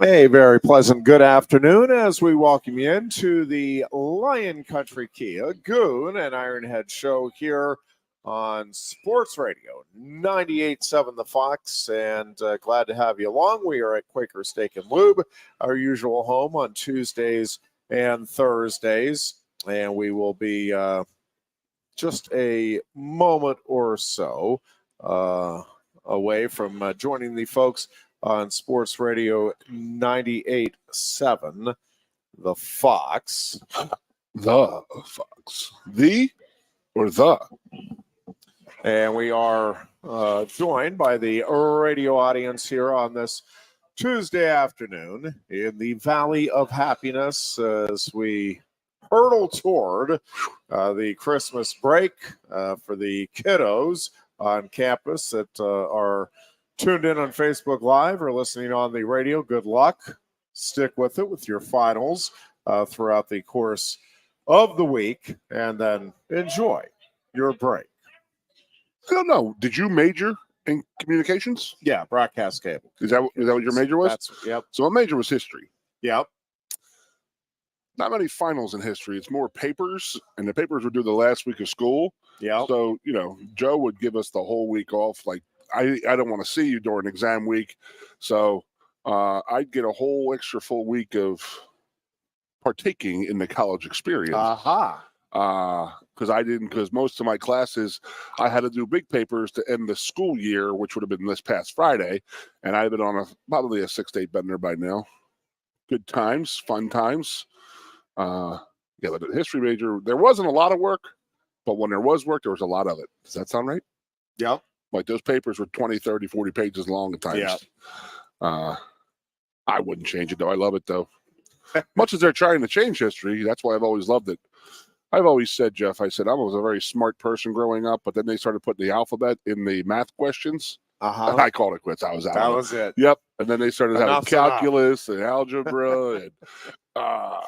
A very pleasant good afternoon as we welcome you into the Lion Country Kia Goon and Ironhead show here on Sports Radio 98.7 The Fox, and glad to have you along. We are at Quaker Steak and Lube, our usual home on Tuesdays and Thursdays, and we will be just a moment or so away from joining the folks on Sports Radio 98.7, The Fox. The Fox. The or the? And we are joined by the radio audience here on this Tuesday afternoon in the Valley of Happiness as we hurtle toward the Christmas break for the kiddos on campus that are tuned in on Facebook Live or listening on the radio. Good luck. Stick with it with your finals throughout the course of the week, and then enjoy your break. I don't know. Did you major in communications? Yeah, broadcast cable. Is that what your major was? Yep. So my major was history. Yep. Not many finals in history. It's more papers, and the papers would do the last week of school. Yeah. So, Joe would give us the whole week off. Like, I don't want to see you during exam week. So I'd get a whole extra full week of partaking in the college experience. Because most of my classes, I had to do big papers to end the school year, which would have been this past Friday. And I've been on probably a 6-8 bender by now. Good times, fun times. But the history major, there wasn't a lot of work, but when there was work, there was a lot of it. Does that sound right? Yep. Like those papers were 20, 30, 40 pages long at times. Yeah. I wouldn't change it, though. I love it, though. Much as they're trying to change history, that's why I've always loved it. I've always said, Jeff, I was a very smart person growing up, but then they started putting the alphabet in the math questions. And I called it quits. I was out. That was it. Yep. And then they started having calculus and algebra and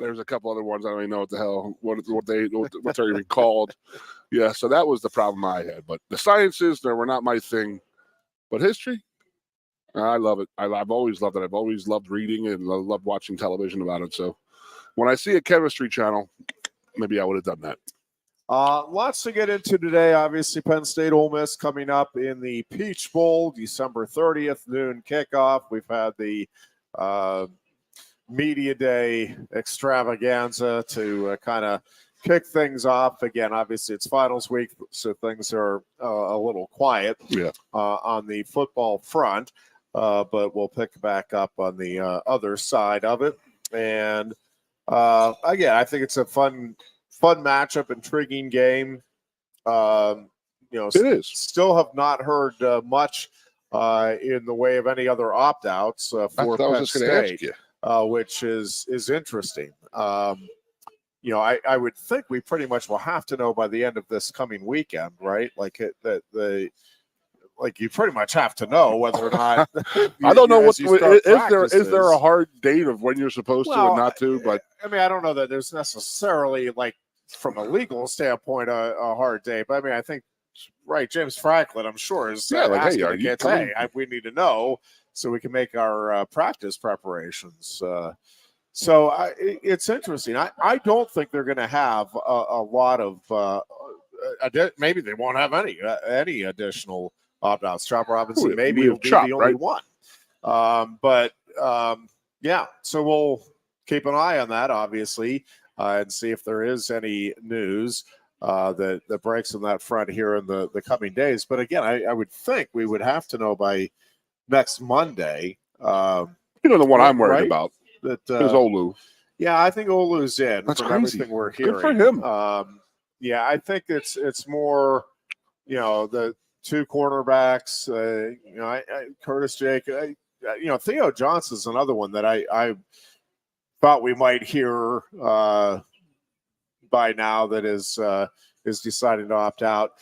there's a couple other ones I don't even know what the hell what they're even called. Yeah, so that was the problem I had. But the sciences, they were not my thing. But history, I love it. I've always loved it. I've always loved reading and loved watching television about it. So when I see a chemistry channel, maybe I would have done that. Lots to get into today. Obviously, Penn State Ole Miss coming up in the Peach Bowl, December 30th, noon kickoff. We've had the Media Day extravaganza to kind of kick things off. Again, obviously, it's finals week, so things are a little quiet on the football front, but we'll pick back up on the other side of it. And, again, I think it's a fun matchup, intriguing game. It is. Still have not heard much in the way of any other opt-outs for Penn State, which is interesting. I would think we pretty much will have to know by the end of this coming weekend, right? Like you pretty much have to know whether or not. I don't know is there a hard date of when you're supposed to and not to? But I don't know that there's necessarily from a legal standpoint a hard date, but I think James Franklin, I'm sure is asking the kids, we need to know so we can make our practice preparations. So it's interesting. I don't think they're going to have a lot of maybe they won't have any additional opt-outs. Chop Robinson maybe will be the only one. So we'll keep an eye on that, obviously, and see if there is any news that breaks on that front here in the coming days. But again, I would think we would have to know by next Monday. The one I'm worried about is Olu. Yeah, I think Olu's in. That's from crazy. Everything we're hearing. Good for him. I think it's more, the two cornerbacks. Curtis Jake. Theo Johnson's another one that I thought we might hear by now that is deciding to opt out.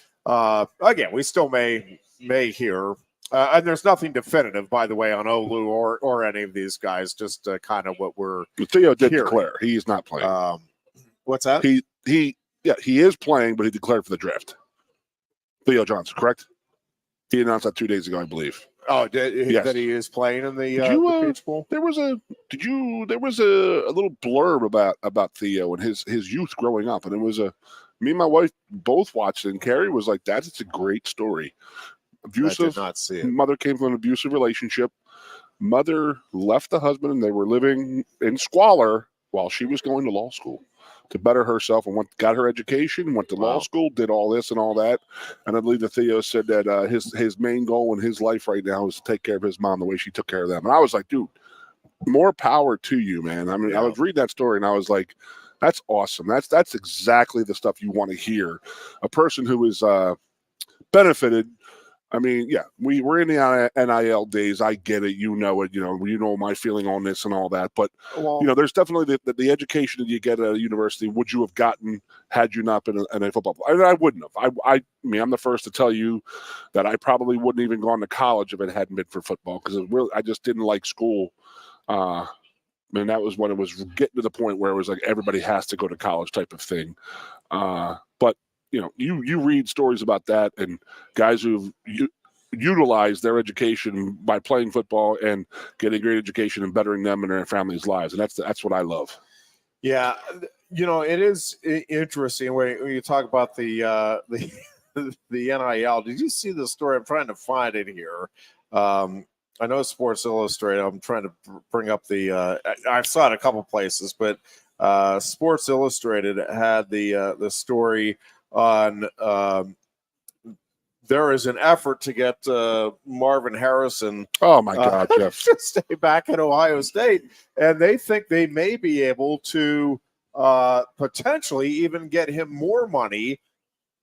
Again, we still may hear. And there's nothing definitive, by the way, on Olu or any of these guys. Just kind of what we're. Theo did declare he's not playing. What's that? He is playing, but he declared for the draft. Theo Johnson, correct? He announced that 2 days ago, I believe. Oh, Yes. that he is playing in the Peach Bowl? There was a little blurb about Theo and his youth growing up, and it was me and my wife both watched it, and Carrie was like, it's a great story. Abusive. I did not see it. Mother came from an abusive relationship. Mother left the husband, and they were living in squalor while she was going to law school to better herself, and got her education, went to law school, did all this and all that. And I believe that Theo said that his main goal in his life right now is to take care of his mom the way she took care of them. And I was like, dude, more power to you, man. I mean, I was reading that story, and I was like, that's awesome. That's exactly the stuff you want to hear. A person who is benefited. I mean, yeah, we're in the NIL days. I get it. You know it. You know my feeling on this and all that. But, there's definitely the education that you get at a university, would you have gotten had you not been in a football player? I wouldn't have. I mean, I'm the first to tell you that I probably wouldn't even gone to college if it hadn't been for football, because I just didn't like school. And that was when it was getting to the point where it was like everybody has to go to college type of thing. But you read stories about that, and guys who've utilized their education by playing football and getting great education and bettering them and their families' lives, and that's what I love. Yeah, it is interesting when you talk about the NIL. Did you see the story? I'm trying to find it here. I know Sports Illustrated. I'm trying to bring up I saw it a couple places, but Sports Illustrated had the story on there is an effort to get Marvin Harrison. Oh my God, Jeff! To stay back at Ohio State, and they think they may be able to potentially even get him more money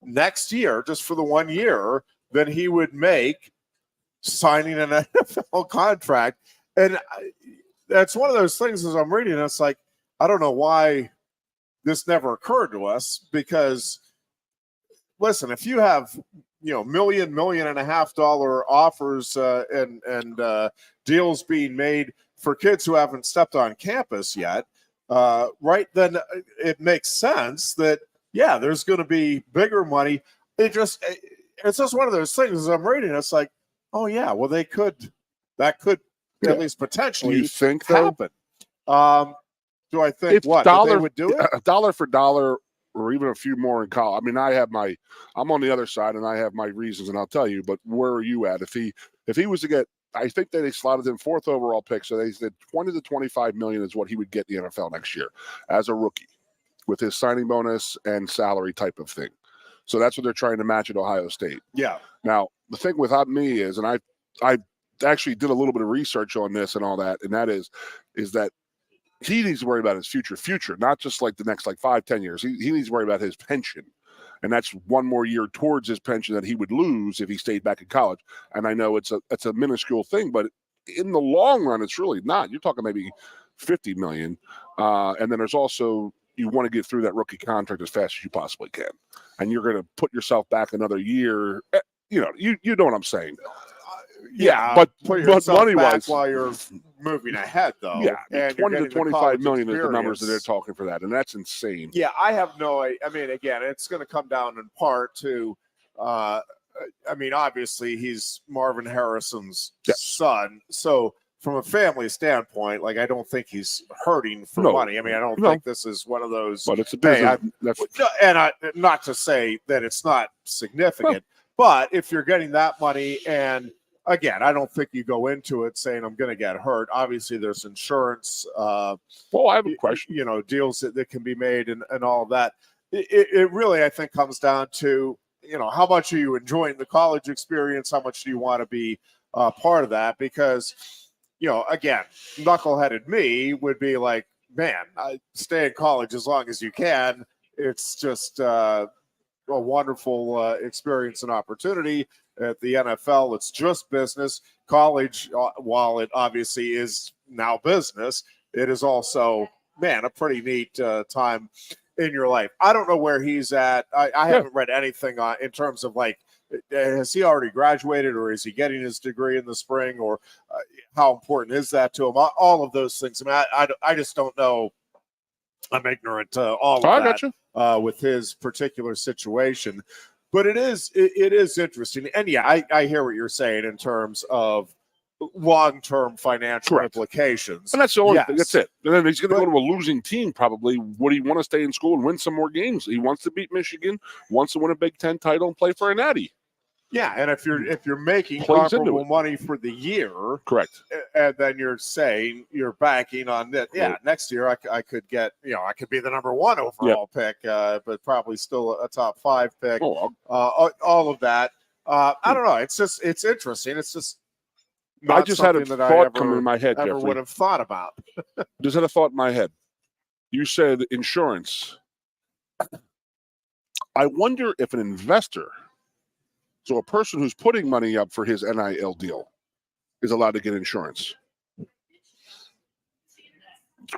next year, just for the 1 year, than he would make signing an NFL contract. And that's one of those things, as I'm reading, it's like, I don't know why this never occurred to us, because listen, if you have million and a half dollar offers and deals being made for kids who haven't stepped on campus yet, right, then it makes sense that there's going to be bigger money. It's just one of those things, as I'm reading, it's like, oh yeah, well that could at least potentially happen. Do I think that they would do it? Dollar for dollar, or even a few more in college. I mean, I'm on the other side, and I have my reasons, and I'll tell you. But where are you at? If he was to get, I think that they slotted him 4th overall pick, so they said 20 to 25 million is what he would get in the NFL next year as a rookie, with his signing bonus and salary type of thing. So that's what they're trying to match at Ohio State. Yeah. Now the thing with me is, and I actually did a little bit of research on this and all that, and that is that he needs to worry about his future, not just like the next 5-10 years. He needs to worry about his pension. And that's one more year towards his pension that he would lose if he stayed back in college. And I know it's a minuscule thing, but in the long run, it's really not. You're talking maybe $50 million. And then there's also, you want to get through that rookie contract as fast as you possibly can. And you're going to put yourself back another year. You know what I'm saying. Yeah, but money wise, while you're moving ahead, though. Yeah, and 20 to 25 million is the numbers that they're talking for that, and that's insane. Yeah, I have no. I mean, again, it's going to come down in part to. I mean, obviously, he's Marvin Harrison's son, so from a family standpoint, I don't think he's hurting for money. I mean, I don't think this is one of those. But it's a business. Not to say that it's not significant, but if you're getting that money and. Again, I don't think you go into it saying I'm going to get hurt. Obviously, there's insurance. I have a question. Deals that can be made and all of that. It really, I think, comes down to, how much are you enjoying the college experience? How much do you want to be part of that? Because, again, knuckleheaded me would be like, man, stay in college as long as you can. It's just a wonderful experience and opportunity. At the NFL, it's just business. College, while it obviously is now business, it is also, a pretty neat time in your life. I don't know where he's at. I haven't read anything in terms of has he already graduated, or is he getting his degree in the spring, or how important is that to him? All of those things. I mean, I just don't know. I'm ignorant to all of that with his particular situation. But it is interesting. And I hear what you're saying in terms of, long-term financial Correct. implications. And that's the only Yes. thing. That's it. And then he's going to go to a losing team probably. Would he want to stay in school and win some more games? He wants to beat Michigan, wants to win a Big Ten title and play for a natty. Yeah, and if you're making Plays into comparable it. money for the year, Correct. and then you're saying you're banking on that. Yeah, Right. next year I could get, I could be the number 1 overall pick, but probably still a top 5 pick. Oh, All of that. I don't know. It's interesting. It's just not I just had a something thought come in my head, ever Jeffrey. would have thought about. Just had a thought in my head. You said insurance. I wonder if an investor, so a person who's putting money up for his NIL deal, is allowed to get insurance.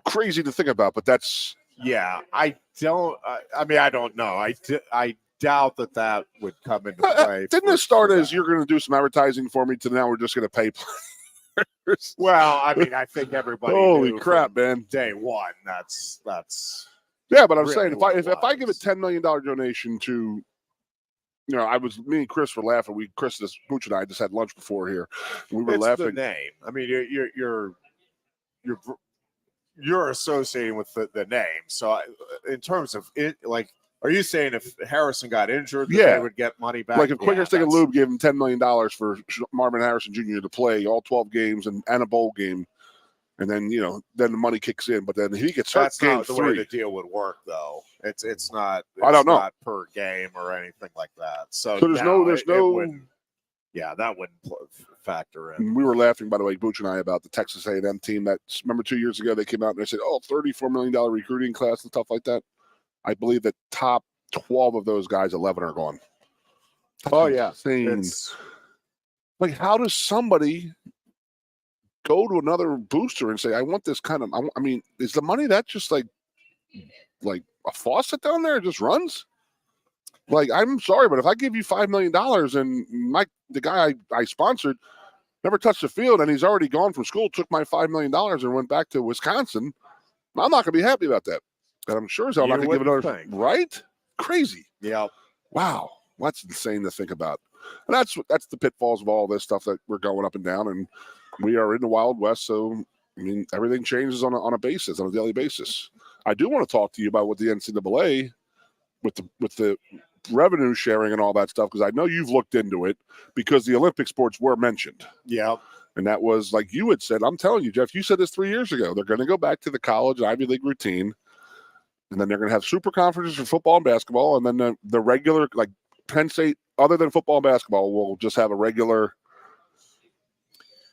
Crazy to think about, but that's... Yeah, I don't know. I doubt that would come into play. Didn't it start as you're going to do some advertising for me to now we're just going to pay players? Well, I mean, I think everybody Holy knew crap, from man. day one. That's Yeah, but I'm really saying if I give a was. $10 million donation to, me and Chris were laughing. Chris Booch and I just had lunch before here. We were It's laughing. the name. I mean, you're associating with the name. So in terms of it, like, are you saying if Harrison got injured, that they would get money back? Like if Quaker Stick and Lube gave him $10 million for Marvin Harrison Jr. to play all 12 games and a bowl game, and then then the money kicks in. But then if he gets hurt, that's game not the 3. way the deal would work, though. It's not. I don't know. Not per game or anything like that. So there's no. That wouldn't factor in. We were laughing, by the way, Booch and I, about the Texas A&M team. Remember 2 years ago they came out and they said, $34 million recruiting class and stuff like that. I believe that top 12 of those guys, 11 are gone. That's insane. Like, how does somebody go to another booster and say, I want this kind of, I mean, is the money that just like a faucet down there just runs? Like, I'm sorry, but if I give you $5 million and the guy I sponsored never touched the field and he's already gone from school, took my $5 million and went back to Wisconsin, I'm not going to be happy about that. And I'm sure as hell not going to give another thing. Right? Crazy. Yeah. Wow. That's insane to think about. And that's the pitfalls of all this stuff that we're going up and down. And we are in the Wild West. So, I mean, everything changes on a daily basis. I do want to talk to you about what the NCAA with the revenue sharing and all that stuff, because I know you've looked into it because the Olympic sports were mentioned. Yeah. And that was, like you had said, I'm telling you, Jeff, you said this 3 years ago. They're going to go back to the college Ivy League routine. And then they're going to have super conferences for football and basketball. And then the regular, like Penn State, other than football and basketball, will just have a regular,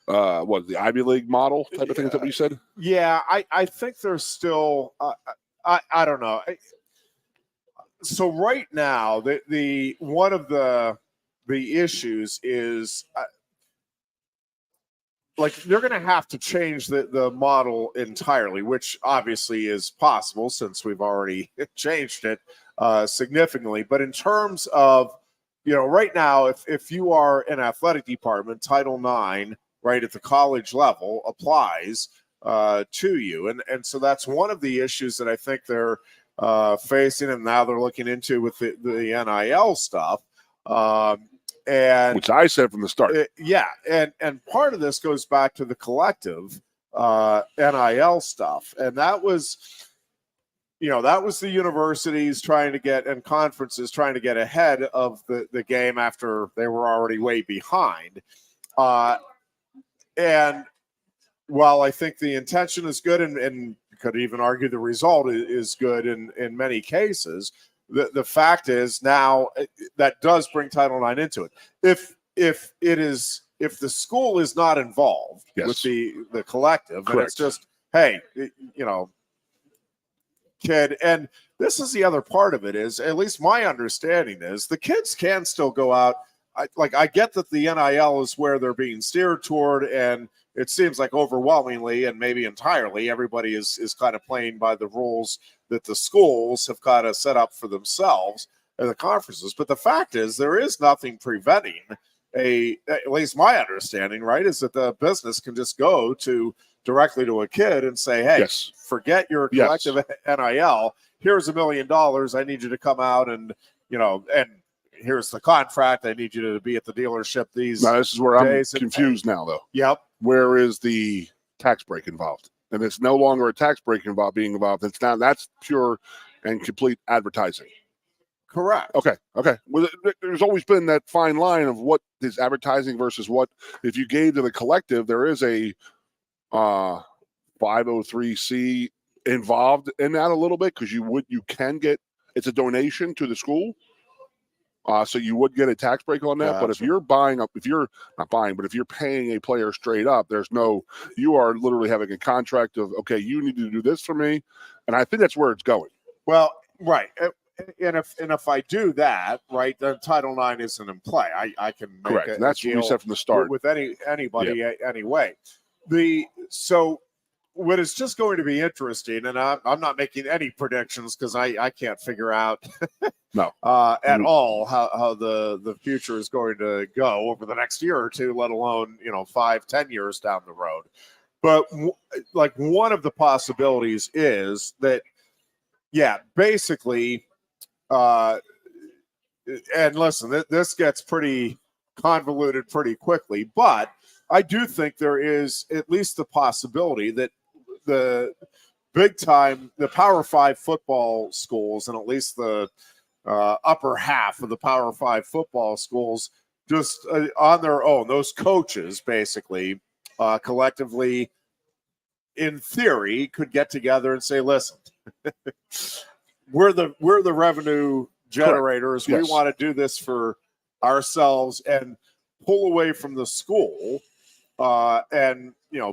the Ivy League model type of thing. Is that what you said? Yeah, I think there's still, I don't know. So right now, the one of the issues is like they're going to have to change the model entirely, which obviously is possible since we've already changed it significantly. But in terms of, right now, if you are an athletic department, Title IX, right at the college level applies to you. And so that's one of the issues that I think they're facing, and now they're looking into with the NIL stuff. And which I said from the start. And part of this goes back to the collective NIL stuff. And that was the universities trying to get, and conferences trying to get ahead of the game after they were already way behind. And while I think the intention is good and could even argue the result is good in many cases, the fact is now that does bring Title IX into it. If the school is not involved with the collective, correct, and it's just, hey, kid, and this is the other part of it is, at least my understanding is, the kids can still go out. I get that the NIL is where they're being steered toward, and it seems like overwhelmingly and maybe entirely everybody is kind of playing by the rules that the schools have kind of set up for themselves and the conferences. But the fact is, there is nothing preventing at least my understanding, right, is that the business can just go directly to a kid and say, hey, forget your collective NIL. Here's $1 million. I need you to come out and here's the contract. I need you to be at the dealership these days. Now, this is where I'm days. confused now, though. Yep. where is the tax break involved? And it's no longer a tax break being involved. It's now that's pure and complete advertising. Correct. Okay. Well, there's always been that fine line of what is advertising versus what, if you gave to the collective, there is a 503c involved in that a little bit, because you can get, it's a donation to the school. So you would get a tax break on that. Gotcha. But if you're if you're paying a player straight up, you are literally having a contract of, okay, you need to do this for me. And I think that's where it's going. Well, right. And if I do that, right, then Title IX isn't in play. I can make Correct. a, And that's a what we said from the start. with anybody anyway. So what is just going to be interesting, and I'm not making any predictions because I can't figure out at all how the future is going to go over the next year or two, let alone 5-10 years down the road. But like one of the possibilities is that, basically, and listen, this gets pretty convoluted pretty quickly, but I do think there is at least the possibility that the big time, the Power 5 football schools, and at least the upper half of the Power 5 football schools, just on their own, those coaches basically collectively, in theory, could get together and say, listen, we're the revenue generators. Yes. We want to do this for ourselves and pull away from the school and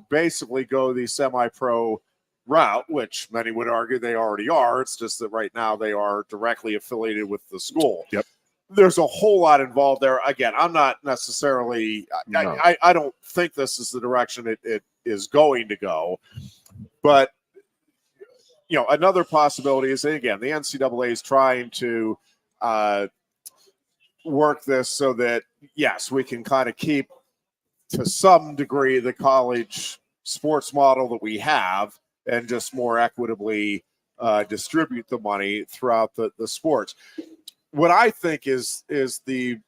basically go the semi-pro route, which many would argue they already are. It's just that right now they are directly affiliated with the school. Yep. There's a whole lot involved there. Again, I'm not necessarily I don't think this is the direction it is going to go. But another possibility is, again, the NCAA is trying to work this so that, yes, we can kind of keep to some degree the college sports model that we have and just more equitably distribute the money throughout the sports. What I think is to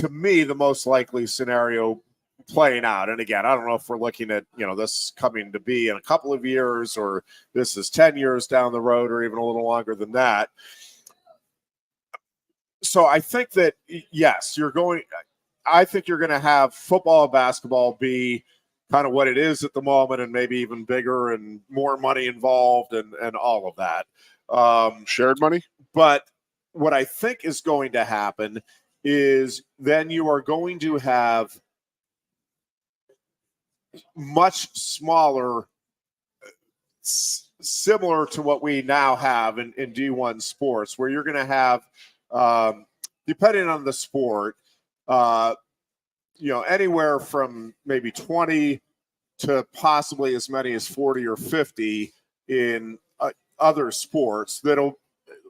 me, the most likely scenario playing out. And again, I don't know if we're looking at, this coming to be in a couple of years, or this is 10 years down the road, or even a little longer than that. So I think that, yes, I think you're going to have football and basketball be kind of what it is at the moment, and maybe even bigger and more money involved and all of that. Shared money. But what I think is going to happen is then you are going to have much smaller, similar to what we now have in D1 sports, where you're going to have, depending on the sport, anywhere from maybe 20 to possibly as many as 40 or 50 in other sports that'll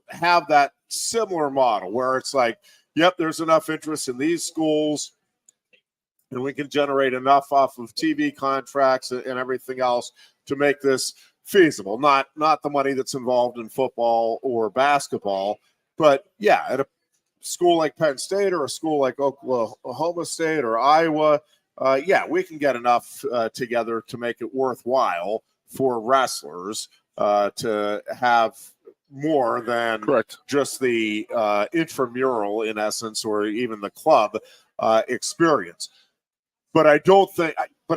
have that similar model where it's like, yep, there's enough interest in these schools and we can generate enough off of TV contracts and everything else to make this feasible. Not the money that's involved in football or basketball, but at a school like Penn State or a school like Oklahoma State or Iowa, we can get enough together to make it worthwhile for wrestlers to have more than just the intramural, in essence, or even the club experience. But I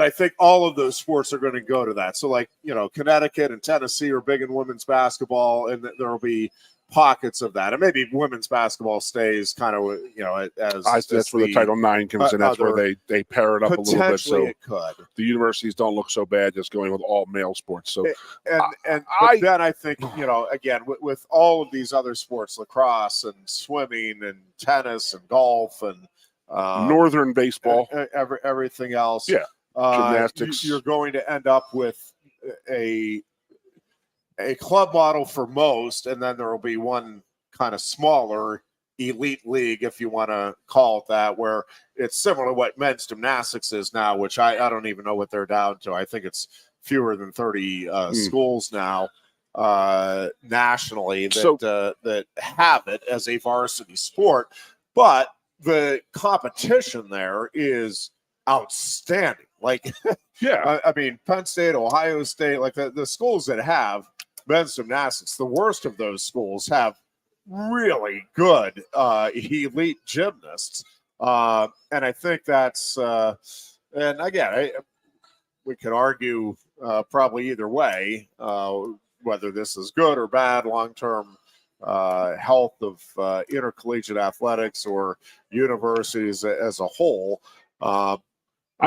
think all of those sports are going to go to that. So like, Connecticut and Tennessee are big in women's basketball, and there will be pockets of that. And maybe women's basketball stays kind of, that's where the Title IX comes in. That's where they pair it up a little bit. So it could. The universities don't look so bad just going with all male sports. So, then I think, again, with all of these other sports, lacrosse and swimming and tennis and golf and northern baseball, everything else, gymnastics, you're going to end up with a club model for most, and then there will be one kind of smaller elite league, if you want to call it that, where it's similar to what men's gymnastics is now, which I don't even know what they're down to. I think it's fewer than 30 schools now nationally that have it as a varsity sport. But the competition there is outstanding. Like, Yeah. I mean, Penn State, Ohio State, like the schools that have men's gymnastics, the worst of those schools have really good elite gymnasts. And I think that's, and again, we can argue probably either way, whether this is good or bad long-term health of intercollegiate athletics or universities as a whole. I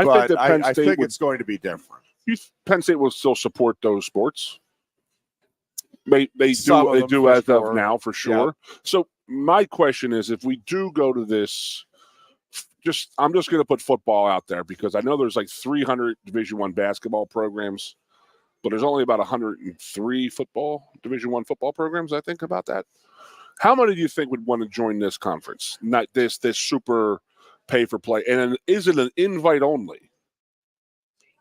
think that Penn State think it's going to be different. Penn State will still support those sports. They Some do as sure. of now, for sure. Yeah. So my question is, if we do go to this, I'm just going to put football out there because I know there's like 300 Division I basketball programs, but there's only about 103 Division I football programs. I think about that. How many do you think would want to join this conference? Not this super pay for play, and is it an invite only?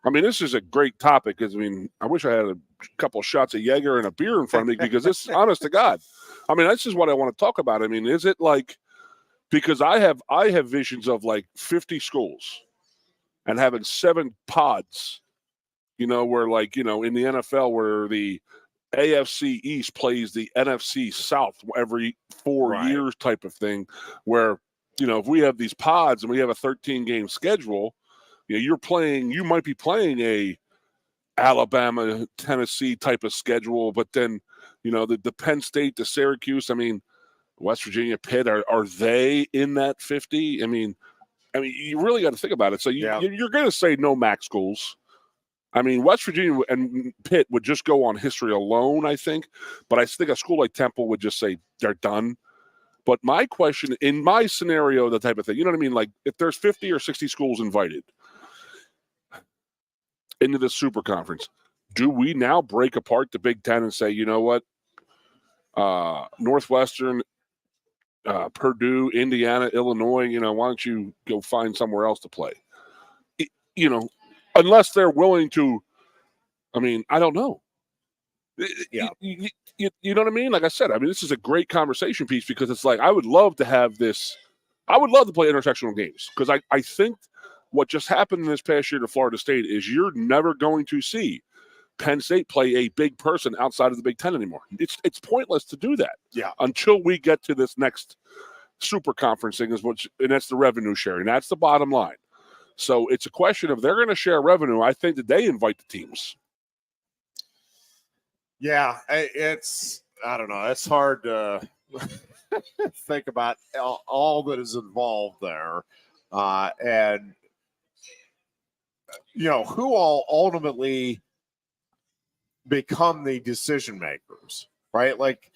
I mean, this is a great topic because, I mean, I wish I had a couple of shots of Jaeger and a beer in front of me because this, honest to God, I mean, this is what I want to talk about. I mean, is it like, because I have visions of like 50 schools and having 7 pods, where like, in the NFL where the AFC East plays the NFC South every 4 years type of thing, where, if we have these pods and we have a 13-game schedule, you might be playing a Alabama, Tennessee type of schedule, but then, the Penn State, the Syracuse, I mean, West Virginia, Pitt, are they in that 50? I mean, you really got to think about it. So you're going to say no MAC schools. I mean, West Virginia and Pitt would just go on history alone, I think. But I think a school like Temple would just say they're done. But my question, in my scenario, the type of thing, you know what I mean? Like if there's 50 or 60 schools invited into the super conference, do we now break apart the Big Ten and say, you know what, Northwestern, Purdue, Indiana, Illinois, why don't you go find somewhere else to play? Unless they're willing to, I mean, I don't know. Yeah. You know what I mean? Like I said, I mean, this is a great conversation piece because it's like, I would love to have this. I would love to play intersectional games because I think what just happened in this past year to Florida State is you're never going to see Penn State play a big person outside of the Big Ten anymore. It's pointless to do that. Yeah. Until we get to this next super conference thing, and that's the revenue sharing. That's the bottom line. So it's a question of they're going to share revenue. I think that they invite the teams. Yeah, I don't know. It's hard to think about all that is involved there. And, who all ultimately become the decision makers, right? Like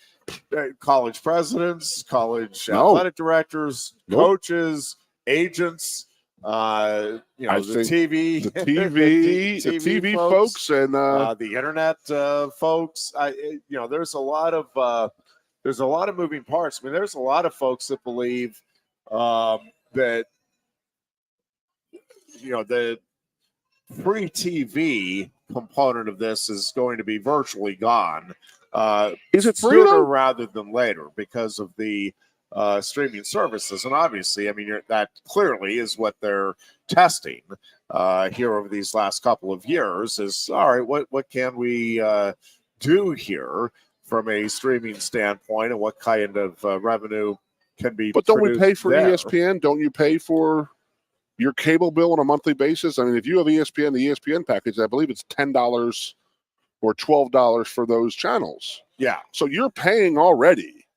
college presidents, college athletic directors, coaches, agents, the TV folks and the internet folks. There's a lot of moving parts. I mean, there's a lot of folks that believe that the free TV component of this is going to be virtually gone. Is it free sooner rather than later because of the streaming services? And obviously, I mean, that clearly is what they're testing here over these last couple of years is, all right, what can we do here from a streaming standpoint and what kind of revenue can be But don't we pay for there? ESPN? Don't you pay for your cable bill on a monthly basis? I mean, if you have ESPN, the ESPN package, I believe it's $10 or $12 for those channels. Yeah. So you're paying already.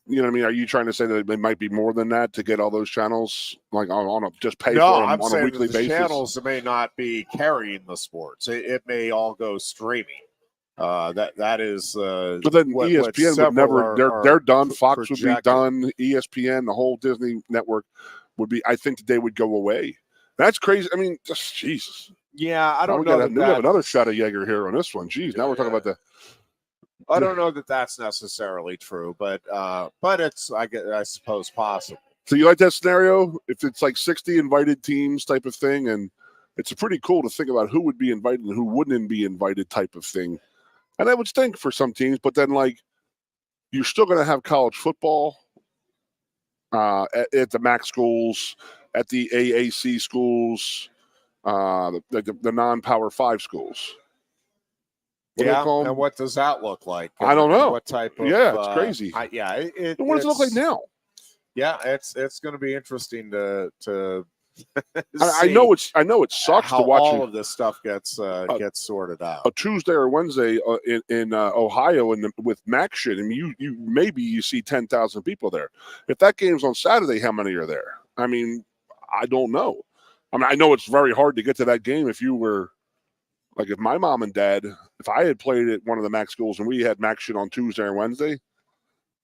You know what I mean? Are you trying to say that it might be more than that to get all those channels, like on a just pay for them on a weekly basis? Channels may not be carrying the sports. It may all go streaming. That is. But then ESPN would never. They're done. Fox would be done. ESPN, the whole Disney network would be. I think that they would go away. That's crazy. I mean, just Jesus. Yeah, I don't know. We have another shot of Jaeger here on this one. Jeez, now we're talking about the. I don't know that that's necessarily true, but it's I suppose possible. So you like that scenario? If it's like 60 invited teams type of thing, and it's pretty cool to think about who would be invited and who wouldn't be invited type of thing. And I would think for some teams, but then like you're still going to have college football at the MAC schools. at the AAC schools, the non-Power 5 schools. What do they call them? And what does that look like? I don't know. What type of? It's crazy. What does it look like now? Yeah, it's going to be interesting to I know it sucks how to watch all of this stuff gets sorted out. A Tuesday or Wednesday in Ohio with MAC shit. I mean, you see 10,000 people there. If that game's on Saturday, how many are there? I mean, I don't know. I mean, I know it's very hard to get to that game if you were like if my mom and dad, if I had played at one of the MAC schools and we had MAC shit on Tuesday or Wednesday,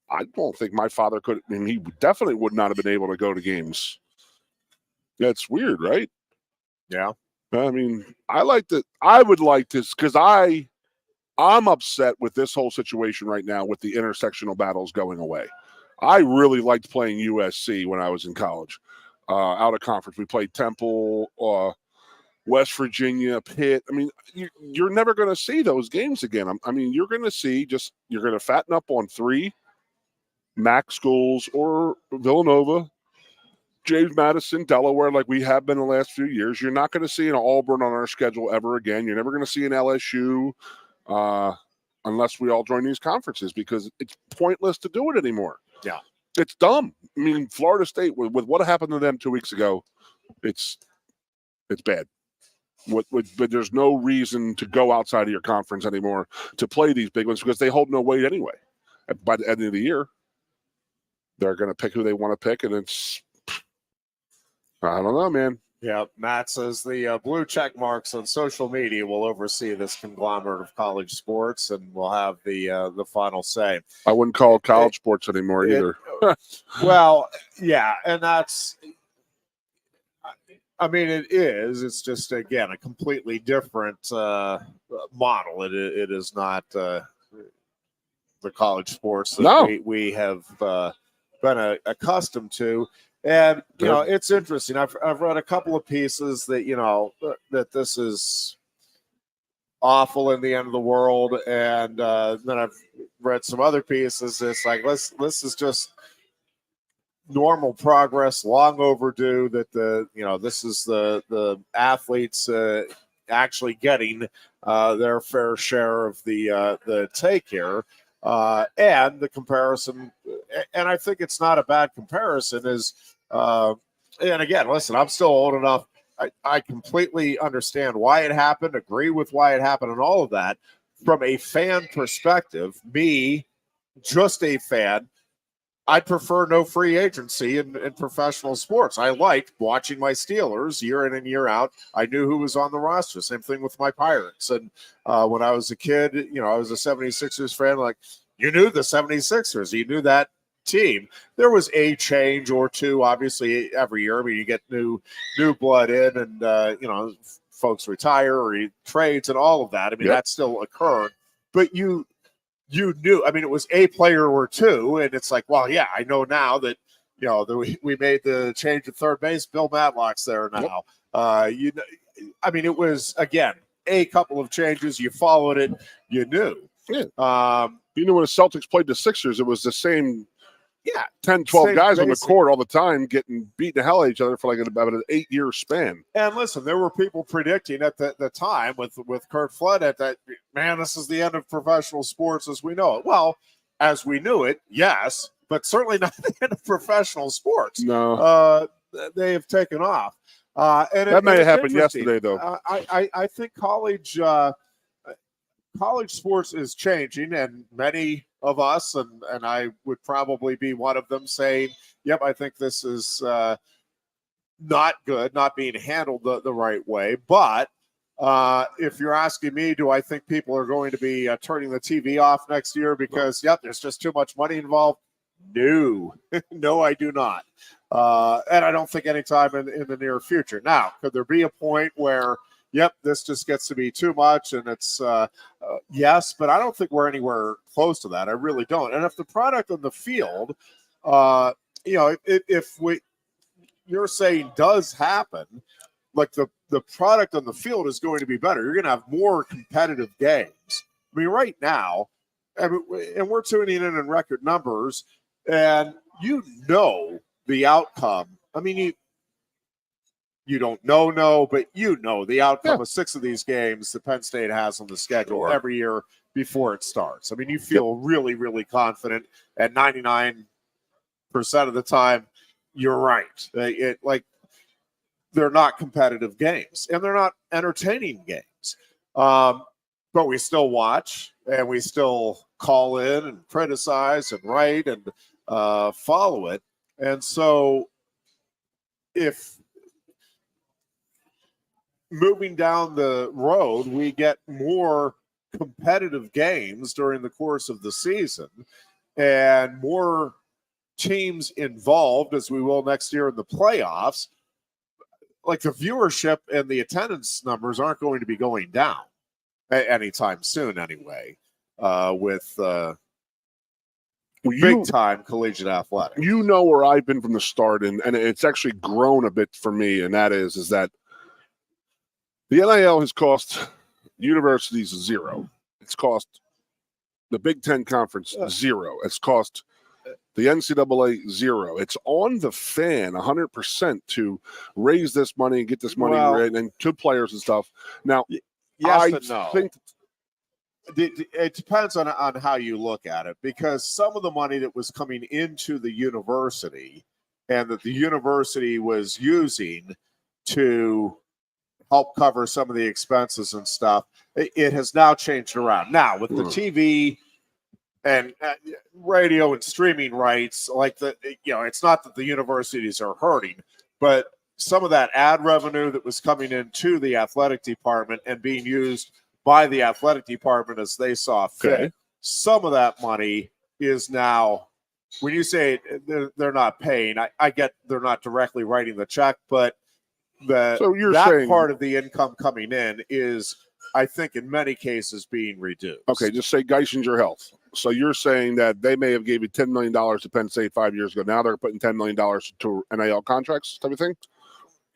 I don't think my father could. I mean, he definitely would not have been able to go to games. That's weird, right? Yeah. I mean, I would like this because I'm upset with this whole situation right now with the intersectional battles going away. I really liked playing USC when I was in college. Out of conference, we played Temple, West Virginia, Pitt. I mean, you're never going to see those games again. I mean, you're going to fatten up on 3 MAC schools or Villanova, James Madison, Delaware, like we have been the last few years. You're not going to see an Auburn on our schedule ever again. You're never going to see an LSU unless we all join these conferences because it's pointless to do it anymore. Yeah. It's dumb. I mean, Florida State, with what happened to them 2 weeks ago, it's bad. But there's no reason to go outside of your conference anymore to play these big ones because they hold no weight anyway. By the end of the year, they're going to pick who they want to pick, and it's I don't know, man. Yeah, Matt says the blue check marks on social media will oversee this conglomerate of college sports, and will have the final say. I wouldn't call it college sports anymore either. Well, yeah, and that's. I mean, it is. It's just again a completely different model. It is not the college sports that we have been accustomed to. And, you know, it's interesting. I've read a couple of pieces that, you know, that this is awful in the end of the world. And then I've read some other pieces. It's like, this is just normal progress, long overdue, that this is the athletes actually getting their fair share of the take here. And the comparison, and I think it's not a bad comparison, is, and again, listen, I'm still old enough. I completely understand why it happened, agree with why it happened, and all of that. From a fan perspective, me, just a fan, I'd prefer no free agency in professional sports. I liked watching my Steelers year in and year out. I knew who was on the roster. Same thing with my Pirates. And when I was a kid, you know, I was a 76ers fan. Like, you knew the 76ers. You knew that team. There was a change or two, obviously, every year. I mean, you get new blood in and, you know, folks retire or trades and all of that. I mean, that still occurred. But you knew, I mean, it was a player or two, and it's like, well, yeah, I know now that, you know, we made the change at third base. Bill Matlock's there now. I mean, it was, again, a couple of changes. You followed it. You knew. Yeah. You know, when the Celtics played the Sixers, it was the same 10, 12 same guys on the court all the time getting beaten the hell out of each other for like about an 8-year span. And listen, there were people predicting at the time with Kurt Flood that, man, this is the end of professional sports as we know it. Well, as we knew it, yes, but certainly not the end of professional sports. No. They have taken off. And that may have happened yesterday, though. I think college sports is changing, and many of us, and I would probably be one of them, saying, yep, I think this is not good, not being handled the right way. But if you're asking me, do I think people are going to be turning the TV off next year because, there's just too much money involved? No. No, I do not. And I don't think anytime in the near future. Now, could there be a point where, this just gets to be too much, and it's yes, but I don't think we're anywhere close to that. I really don't. And if the product on the field, you know, if you're saying does happen, like the product on the field is going to be better. You're going to have more competitive games. I mean, right now, and we're tuning in record numbers, and you know the outcome. I mean, you don't know, but you know the outcome of 6 of these games that Penn State has on the schedule every year before it starts. I mean, you feel really, really confident at 99% of the time. You're right. They're not competitive games, and they're not entertaining games. But we still watch, and we still call in and criticize and write and follow it. And so if moving down the road, we get more competitive games during the course of the season and more teams involved, as we will next year in the playoffs, like the viewership and the attendance numbers aren't going to be going down anytime soon anyway, with big-time collegiate athletics. You know where I've been from the start, and it's actually grown a bit for me, and that is that the NIL has cost universities zero. It's cost the Big Ten Conference zero. It's cost the NCAA zero. It's on the fan 100% to raise this money and get this money and to players and stuff. Now, yes and no. It depends on how you look at it, because some of the money that was coming into the university and that the university was using to help cover some of the expenses and stuff, it has now changed around. Now, with the TV and radio and streaming rights, it's not that the universities are hurting, but some of that ad revenue that was coming into the athletic department and being used by the athletic department as they saw fit, some of that money is now, when you say they're not paying, I get they're not directly writing the check, but that part of the income coming in is, I think, in many cases being reduced. Okay, just say Geisinger Health. So you're saying that they may have gave you $10 million to Penn State 5 years ago. Now they're putting $10 million to NIL contracts type of thing?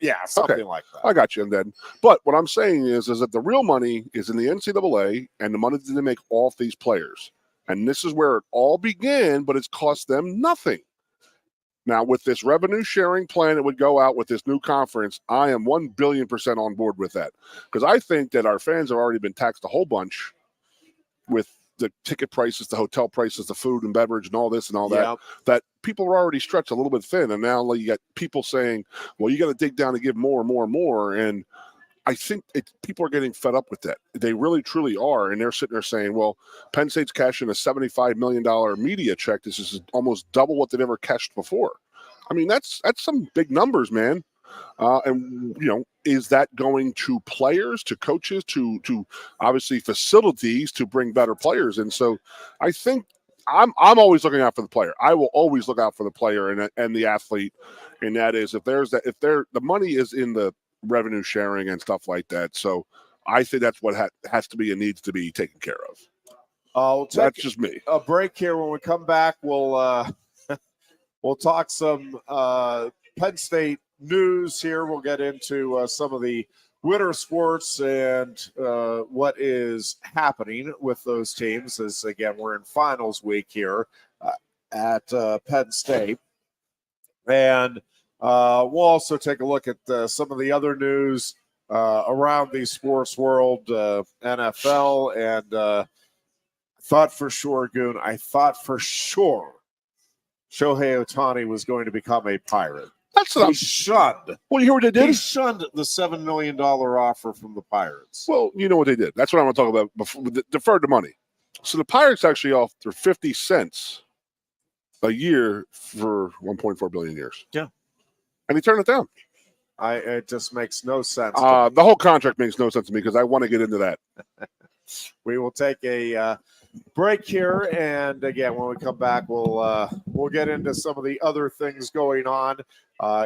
Yeah, something like that. I got you. And then, but what I'm saying is that the real money is in the NCAA and the money that they make off these players. And this is where it all began, but it's cost them nothing. Now, with this revenue sharing plan that would go out with this new conference, I am 1 billion% on board with that. Because I think that our fans have already been taxed a whole bunch with the ticket prices, the hotel prices, the food and beverage and all this and all that, that people are already stretched a little bit thin. And now you got people saying, well, you got to dig down and give more and more and more. And I think people are getting fed up with that. They really, truly are. And they're sitting there saying, well, Penn State's cashing a $75 million media check. This is almost double what they'd ever cashed before. I mean, that's some big numbers, man. And, is that going to players, to coaches, to obviously facilities to bring better players? And so I think I'm always looking out for the player. I will always look out for the player and the athlete. And that is, the money is in the revenue sharing and stuff like that. So I think that's what has to be and needs to be taken care of. That's just me. A break here. When we come back, we'll talk some Penn State news here. We'll get into some of the winter sports and what is happening with those teams, as again we're in finals week here at Penn State. And we'll also take a look at some of the other news around the sports world, NFL, and I thought for sure Shohei Ohtani was going to become a Pirate. He shunned. Well, you hear what they did? He shunned the $7 million offer from the Pirates. Well, you know what they did. That's what I want to talk about before. Deferred the money. So the Pirates actually offered 50 cents a year for 1.4 billion years. Yeah. And he turned it down. It just makes no sense. The whole contract makes no sense to me because I want to get into that. We will take a break here, and again, when we come back, we'll get into some of the other things going on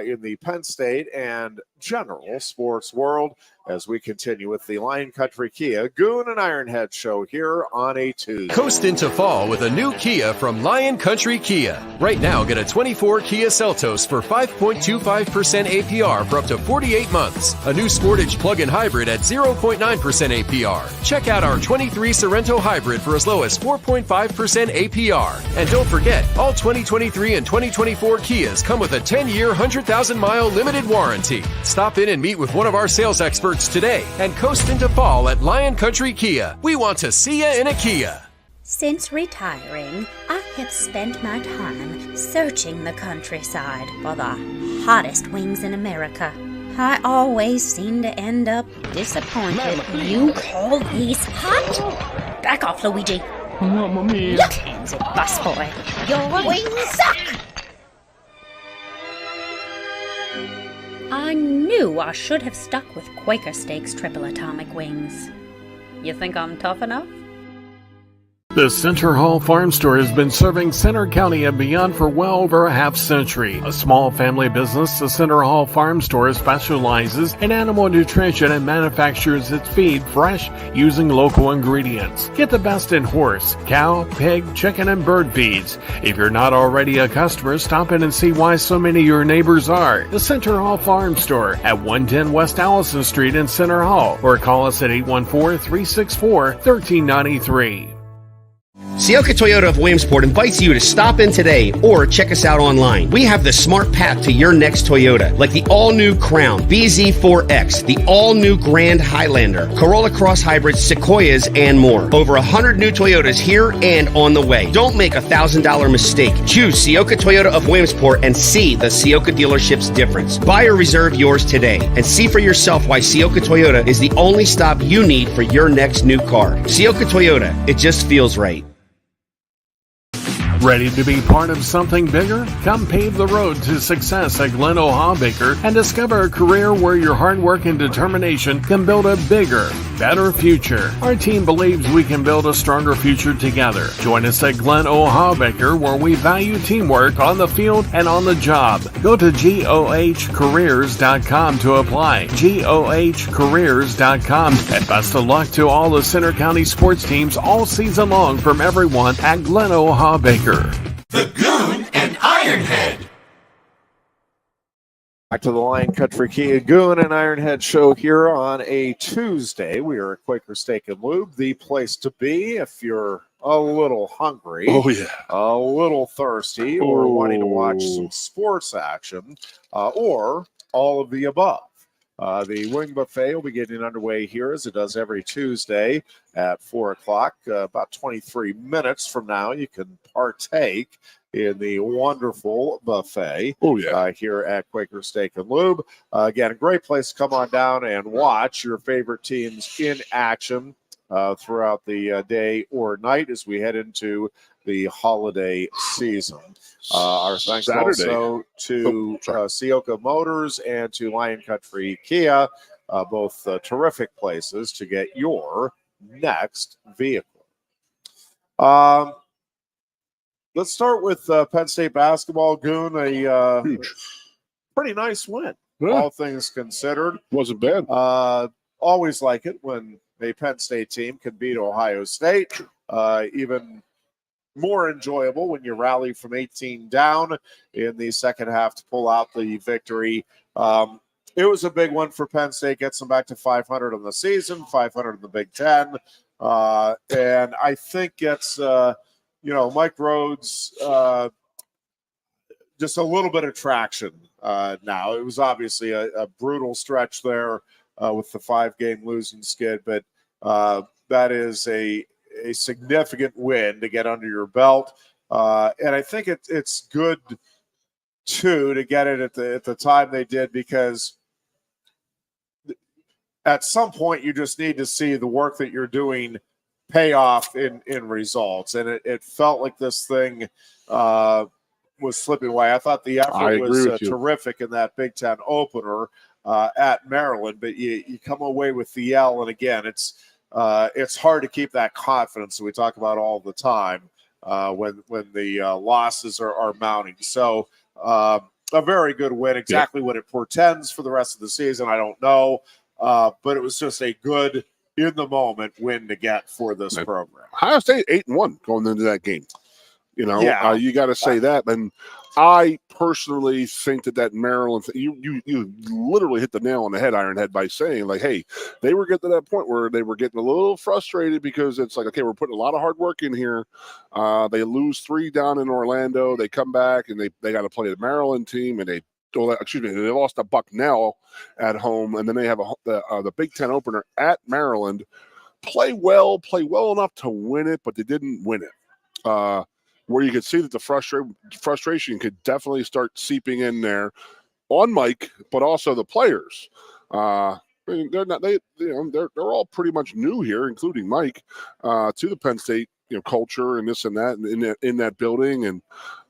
in the Penn State and general sports world as we continue with the Lion Country Kia Goon and Ironhead show here on a Tuesday. Coast into fall with a new Kia from Lion Country Kia. Right now, get a 24 Kia Seltos for 5.25% APR for up to 48 months. A new Sportage plug-in hybrid at 0.9% APR. Check out our 23 Sorrento hybrid for as low as 4.5% APR. And don't forget, all 23 2023 and 2024 Kias come with a 10-year, 100,000-mile limited warranty. Stop in and meet with one of our sales experts today and coast into fall at Lion Country Kia. We want to see you in a Kia. Since retiring, I have spent my time searching the countryside for the hottest wings in America. I always seem to end up disappointed. You call these hot? Back off, Luigi. Mamma mia. Your hands, busboy. Your wings suck. I knew I should have stuck with Quaker Steaks Triple Atomic Wings. You think I'm tough enough? The Center Hall Farm Store has been serving Center County and beyond for well over a half century. A small family business, the Center Hall Farm Store specializes in animal nutrition and manufactures its feed fresh using local ingredients. Get the best in horse, cow, pig, chicken, and bird feeds. If you're not already a customer, stop in and see why so many of your neighbors are. The Center Hall Farm Store at 110 West Allison Street in Center Hall, or call us at 814-364-1393. Sioka Toyota of Williamsport invites you to stop in today or check us out online. We have the smart path to your next Toyota, like the all-new Crown, BZ4X, the all-new Grand Highlander, Corolla Cross Hybrids, Sequoias, and more. Over 100 new Toyotas here and on the way. Don't make a $1,000 mistake. Choose Sioka Toyota of Williamsport and see the Sioka dealership's difference. Buy or reserve yours today and see for yourself why Sioka Toyota is the only stop you need for your next new car. Sioka Toyota, it just feels right. Ready to be part of something bigger? Come pave the road to success at Glen Baker and discover a career where your hard work and determination can build a bigger, better future. Our team believes we can build a stronger future together. Join us at Glen Baker, where we value teamwork on the field and on the job. Go to GOHcareers.com to apply. GOHcareers.com. And best of luck to all the Center County sports teams all season long from everyone at Glen Baker. The Goon and Ironhead. Back to the Lion Country Kia Goon and Ironhead show here on a Tuesday. We are at Quaker Steak and Lube, the place to be if you're a little hungry, Oh, yeah. a little thirsty, or wanting to watch some sports action, or all of the above. The wing buffet will be getting underway here as it does every Tuesday at 4 o'clock. About 23 minutes from now, you can partake in the wonderful buffet here at Quaker Steak and Lube. Again, a great place to come on down and watch your favorite teams in action throughout the day or night as we head into the holiday season. Our thanks also to Sioka Motors and to Lion Country Kia, both terrific places to get your next vehicle. Let's start with Penn State basketball. Goon, a pretty nice win, all things considered. Wasn't bad. Always like it when a Penn State team can beat Ohio State. Even more enjoyable when you rally from 18 down in the second half to pull out the victory. It was a big one for Penn State, gets them back to 500 in the season, 500 in the Big Ten. And I think it's, Mike Rhodes, just a little bit of traction now. It was obviously a brutal stretch there with the 5-game losing skid, but that is a significant win to get under your belt. And I think it's good, too, to get it at the time they did, because at some point you just need to see the work that you're doing pay off in results. And it felt like this thing was slipping away. I thought the effort was terrific in that Big Ten opener at Maryland, but you come away with the L, and again, it's hard to keep that confidence that we talk about all the time when the losses are mounting. So a very good win. Exactly what it portends for the rest of the season, I don't know. But it was just a good, in-the-moment win to get for this program. Ohio State 8-1 going into that game. You got to say that. And I personally think that Maryland, you literally hit the nail on the head, Ironhead, by saying, like, hey, they were getting to that point where they were getting a little frustrated because it's like, okay, we're putting a lot of hard work in here. They lose 3 down in Orlando. They come back and they got to play the Maryland team, and they lost to Bucknell at home, and then they have the Big Ten opener at Maryland. Play well enough to win it, but they didn't win it. Where you could see that the frustration could definitely start seeping in there on Mike, but also the players. They're all pretty much new here, including Mike, to the Penn State culture and this and that in that building, and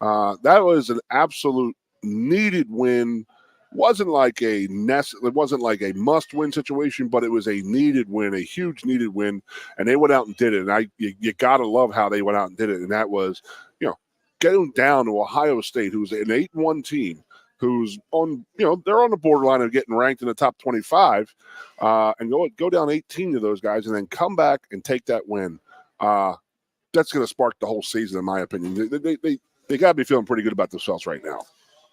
that was an absolute needed win. It wasn't like a must-win situation, but it was a needed win, a huge needed win, and they went out and did it. And you gotta love how they went out and did it. And that was, getting down to Ohio State, who's an 8-1 team, who's on, they're on the borderline of getting ranked in the top 25, and go down 18 to those guys, and then come back and take that win. That's going to spark the whole season, in my opinion. They got to be feeling pretty good about themselves right now.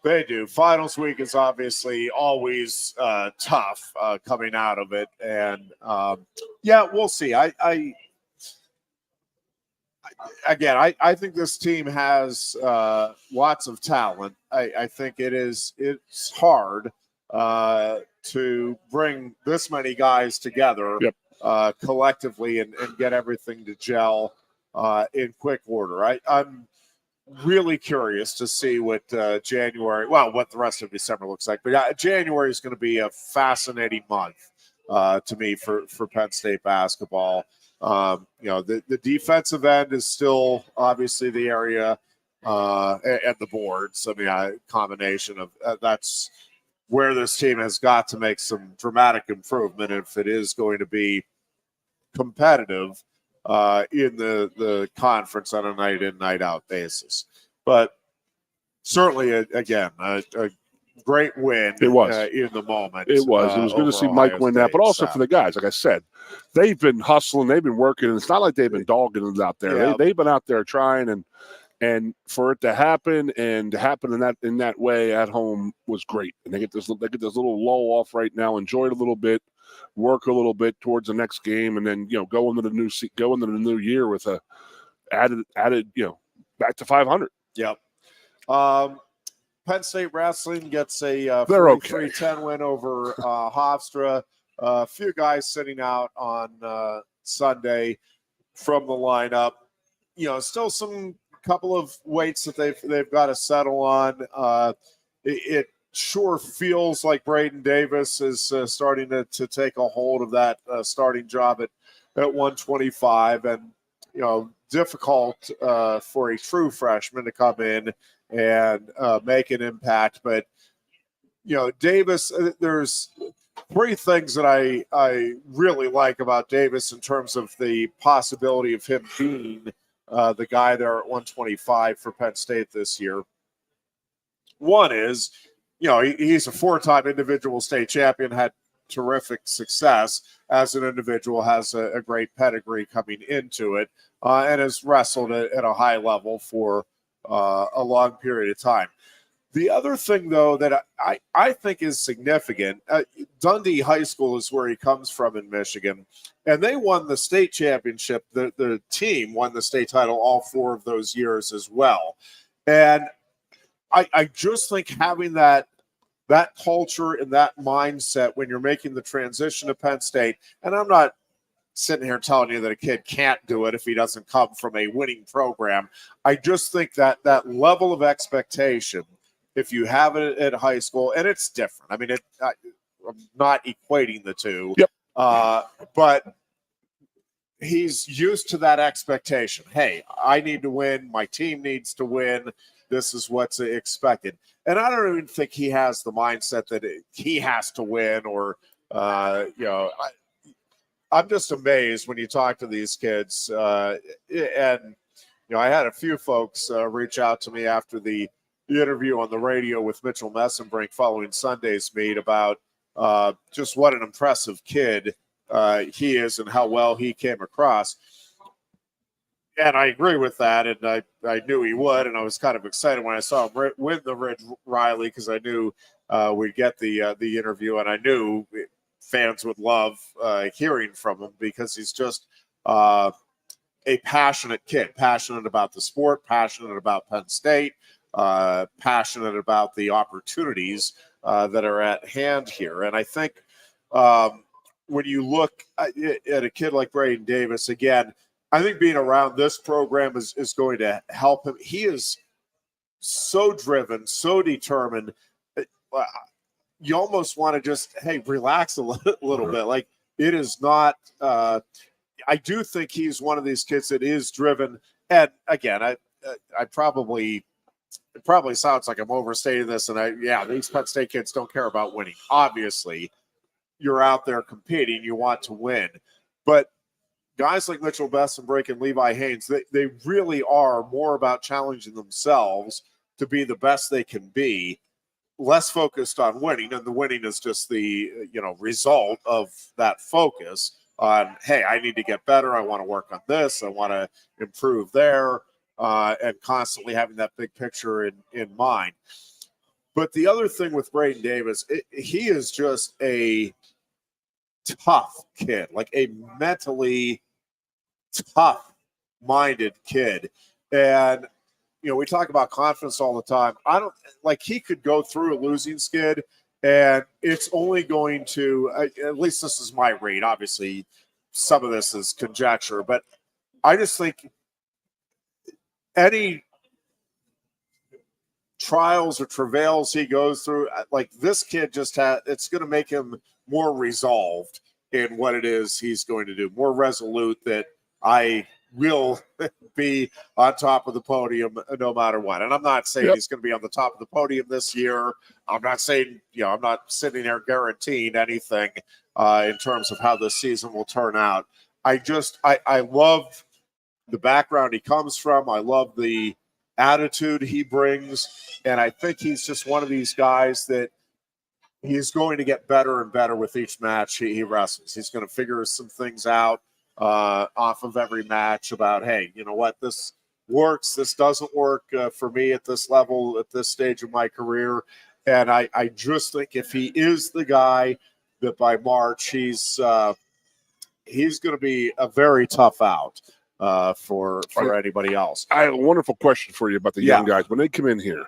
They do. Finals week is obviously always tough coming out of it. And, we'll see. I think this team has lots of talent. I think it's hard to bring this many guys together collectively and get everything to gel in quick order. I'm really curious to see what what the rest of December looks like. But January is going to be a fascinating month to me for Penn State basketball. The defensive end is still obviously the area and the boards. I mean, a combination of that's where this team has got to make some dramatic improvement if it is going to be competitive in the conference on a night in, night out basis. But certainly, again, a great win. It was in the moment. It was good to see Mike win that, but also for the guys, like I said, they've been hustling, they've been working. It's not like they've been dogging it out there. Yeah. They've been out there trying, and for it to happen in that way at home was great. And they get this little lull off right now, enjoy it a little bit, work a little bit towards the next game, and then go into the new year with a added back to 500. Yep. Penn State wrestling gets a 3-10 win over Hofstra. A few guys sitting out on Sunday from the lineup. Still some couple of weights that they've got to settle on. It sure feels like Braden Davis is starting to take a hold of that starting job at 125, and difficult for a true freshman to come in and make an impact. But Davis, there's 3 things that I really like about Davis in terms of the possibility of him being the guy there at 125 for Penn State this year. One is, he's a 4-time individual state champion, had terrific success as an individual, has a great pedigree coming into it, and has wrestled at a high level for a long period of time. The other thing, though, that I think is significant, Dundee High School is where he comes from in Michigan, and they won the state championship. The team won the state title all 4 of those years as well. And I just think having that culture and that mindset when you're making the transition to Penn State, and I'm not sitting here telling you that a kid can't do it if he doesn't come from a winning program. I just think that level of expectation, if you have it at high school, and it's different. I mean, I'm not equating the two. Yep. But he's used to that expectation. Hey, I need to win. My team needs to win. This is what's expected. And I don't even think he has the mindset that he has to win or, I'm just amazed when you talk to these kids. And, I had a few folks reach out to me after the interview on the radio with Mitchell Messenbrink following Sunday's meet about just what an impressive kid he is and how well he came across. And I agree with that, and I knew he would, and I was kind of excited when I saw him win the Ridge Riley because I knew we'd get the interview, and I knew fans would love hearing from him because he's just a passionate kid, passionate about the sport, passionate about Penn State, passionate about the opportunities that are at hand here. And I think when you look at a kid like Braden Davis, again, I think being around this program is going to help him. He is so driven, so determined. You almost want to just, hey, relax a little bit. Like, it is not I do think he's one of these kids that is driven. And again, I probably, it probably sounds like I'm overstating this. And these Penn State kids don't care about winning. Obviously, you're out there competing. You want to win. But guys like Mitchell Besenbrick and Levi Haynes, they really are more about challenging themselves to be the best they can be, less focused on winning. And the winning is just the result of that focus on, hey, I need to get better. I want to work on this. I want to improve there, and constantly having that big picture in mind. But the other thing with Braden Davis, he is just a tough kid, like a mentally tough-minded kid. And, we talk about confidence all the time. I don't like he could go through a losing skid, and it's only going to, at least this is my read. Obviously, some of this is conjecture, but I just think any trials or travails he goes through, like this kid it's going to make him more resolved in what it is he's going to do, more resolute that I will be on top of the podium no matter what. And I'm not saying he's going to be on the top of the podium this year. I'm not saying, I'm not sitting there guaranteeing anything in terms of how this season will turn out. I love the background he comes from. I love the attitude he brings. And I think he's just one of these guys that he's going to get better and better with each match he wrestles. He's going to figure some things out off of every match about, hey, you know what, this works, this doesn't work for me at this level, at this stage of my career. And I just think if he is the guy that by March he's going to be a very tough out for anybody else. I have a wonderful question for you about the young guys. When they come in here,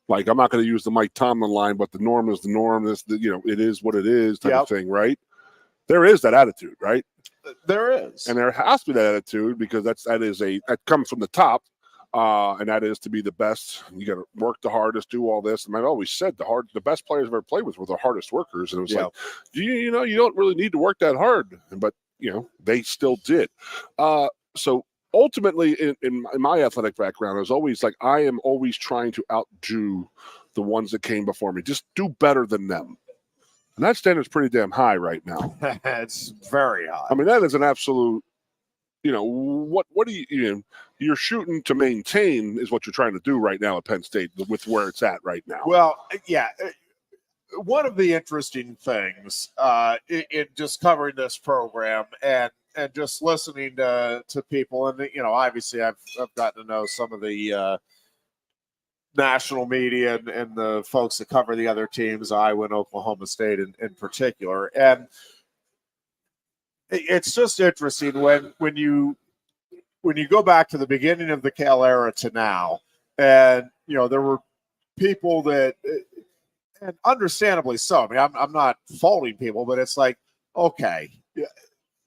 like, I'm not going to use the Mike Tomlin line, but the norm is the norm. It is what it is type of thing, right? There is that attitude, right? There is. And there has to be that attitude because that comes from the top, and that is to be the best. You got to work the hardest, do all this. And I've always said the best players I've ever played with were the hardest workers. And it was like, you don't really need to work that hard. But, they still did. So ultimately, in my athletic background, I was always like, I am always trying to outdo the ones that came before me. Just do better than them. And that standard's pretty damn high right now. It's very high. I mean, that is an absolute, what do you're shooting to maintain is what you're trying to do right now at Penn State with where it's at right now. Well, yeah. One of the interesting things in just covering this program and just listening to people, and obviously I've gotten to know some of the national media and the folks that cover the other teams, Iowa and Oklahoma State in particular, and it's just interesting when you go back to the beginning of the Cal era to now, and there were people that. And understandably so. I mean, I'm not faulting people, but it's like, okay,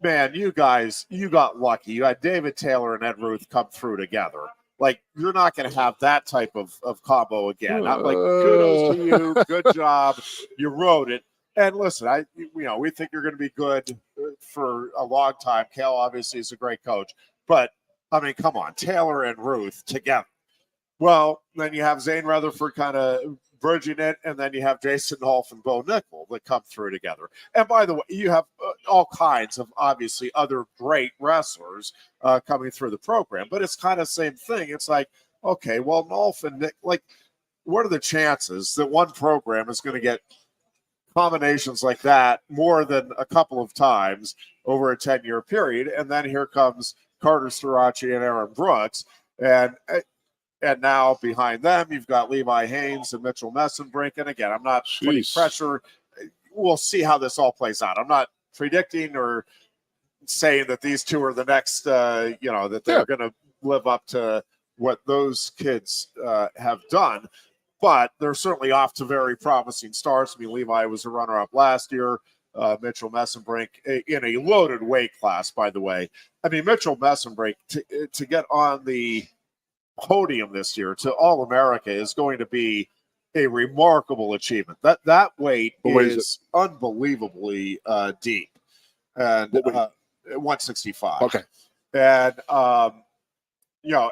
man, you guys, you got lucky. You had David Taylor and Ed Ruth come through together. Like, you're not going to have that type of combo again. I'm like, kudos to you. Good job. You wrote it. And listen, we think you're going to be good for a long time. Cal obviously is a great coach. But, I mean, come on, Taylor and Ruth together. Well, then you have Zane Rutherford kind of bridging it, and then you have Jason Rolfe and Bo Nickel that come through together. And by the way, you have all kinds of obviously other great wrestlers coming through the program, but it's kind of the same thing. It's like, okay, well, Rolfe and Nick, like, what are the chances that one program is going to get combinations like that more than a couple of times over a 10-year period? And then here comes Carter Starace and Aaron Brooks. And now behind them, you've got Levi Haynes and Mitchell Messenbrink. And again, I'm not putting pressure. We'll see how this all plays out. I'm not predicting or saying that these two are the next, that they're going to live up to what those kids have done. But they're certainly off to very promising starts. I mean, Levi was a runner-up last year. Mitchell Messenbrink in a loaded weight class, by the way. I mean, Mitchell Messenbrink to get on the podium this year to All-America is going to be a remarkable achievement. That weight is unbelievably deep, and 165. Okay, and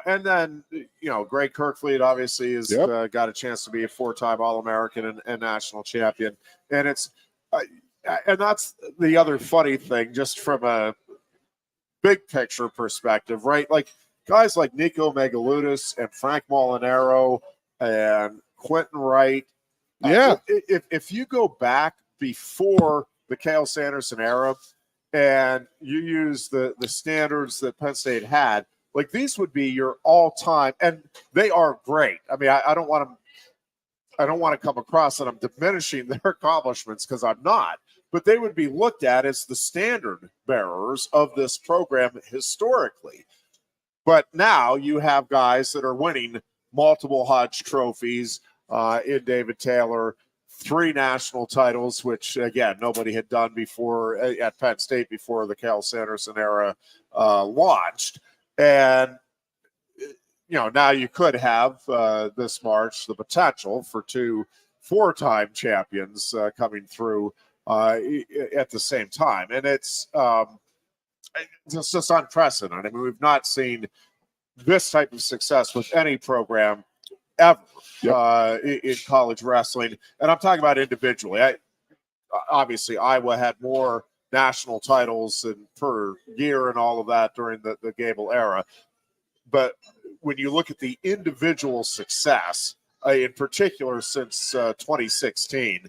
and then Greg Kirkfleet obviously has got a chance to be a 4-time All-American and national champion, and it's and that's the other funny thing, just from a big picture perspective, right? Like guys like Nico Megaludis and Frank Molinaro and Quentin Wright. If you go back before the Cale Sanderson era and you use the standards that Penn State had, like these would be your all-time, and they are great. I mean, I don't want to come across that I'm diminishing their accomplishments, because I'm not. But they would be looked at as the standard bearers of this program historically. But now you have guys that are winning multiple Hodge trophies in David Taylor, 3 national titles, which, again, nobody had done before at Penn State before the Cale Sanderson era launched. And, now you could have this March the potential for 2 4-time champions coming through at the same time. And it's just unprecedented. I mean, we've not seen this type of success with any program ever in college wrestling. And I'm talking about individually. Obviously, Iowa had more national titles and per year and all of that during the Gable era. But when you look at the individual success, in particular since 2016,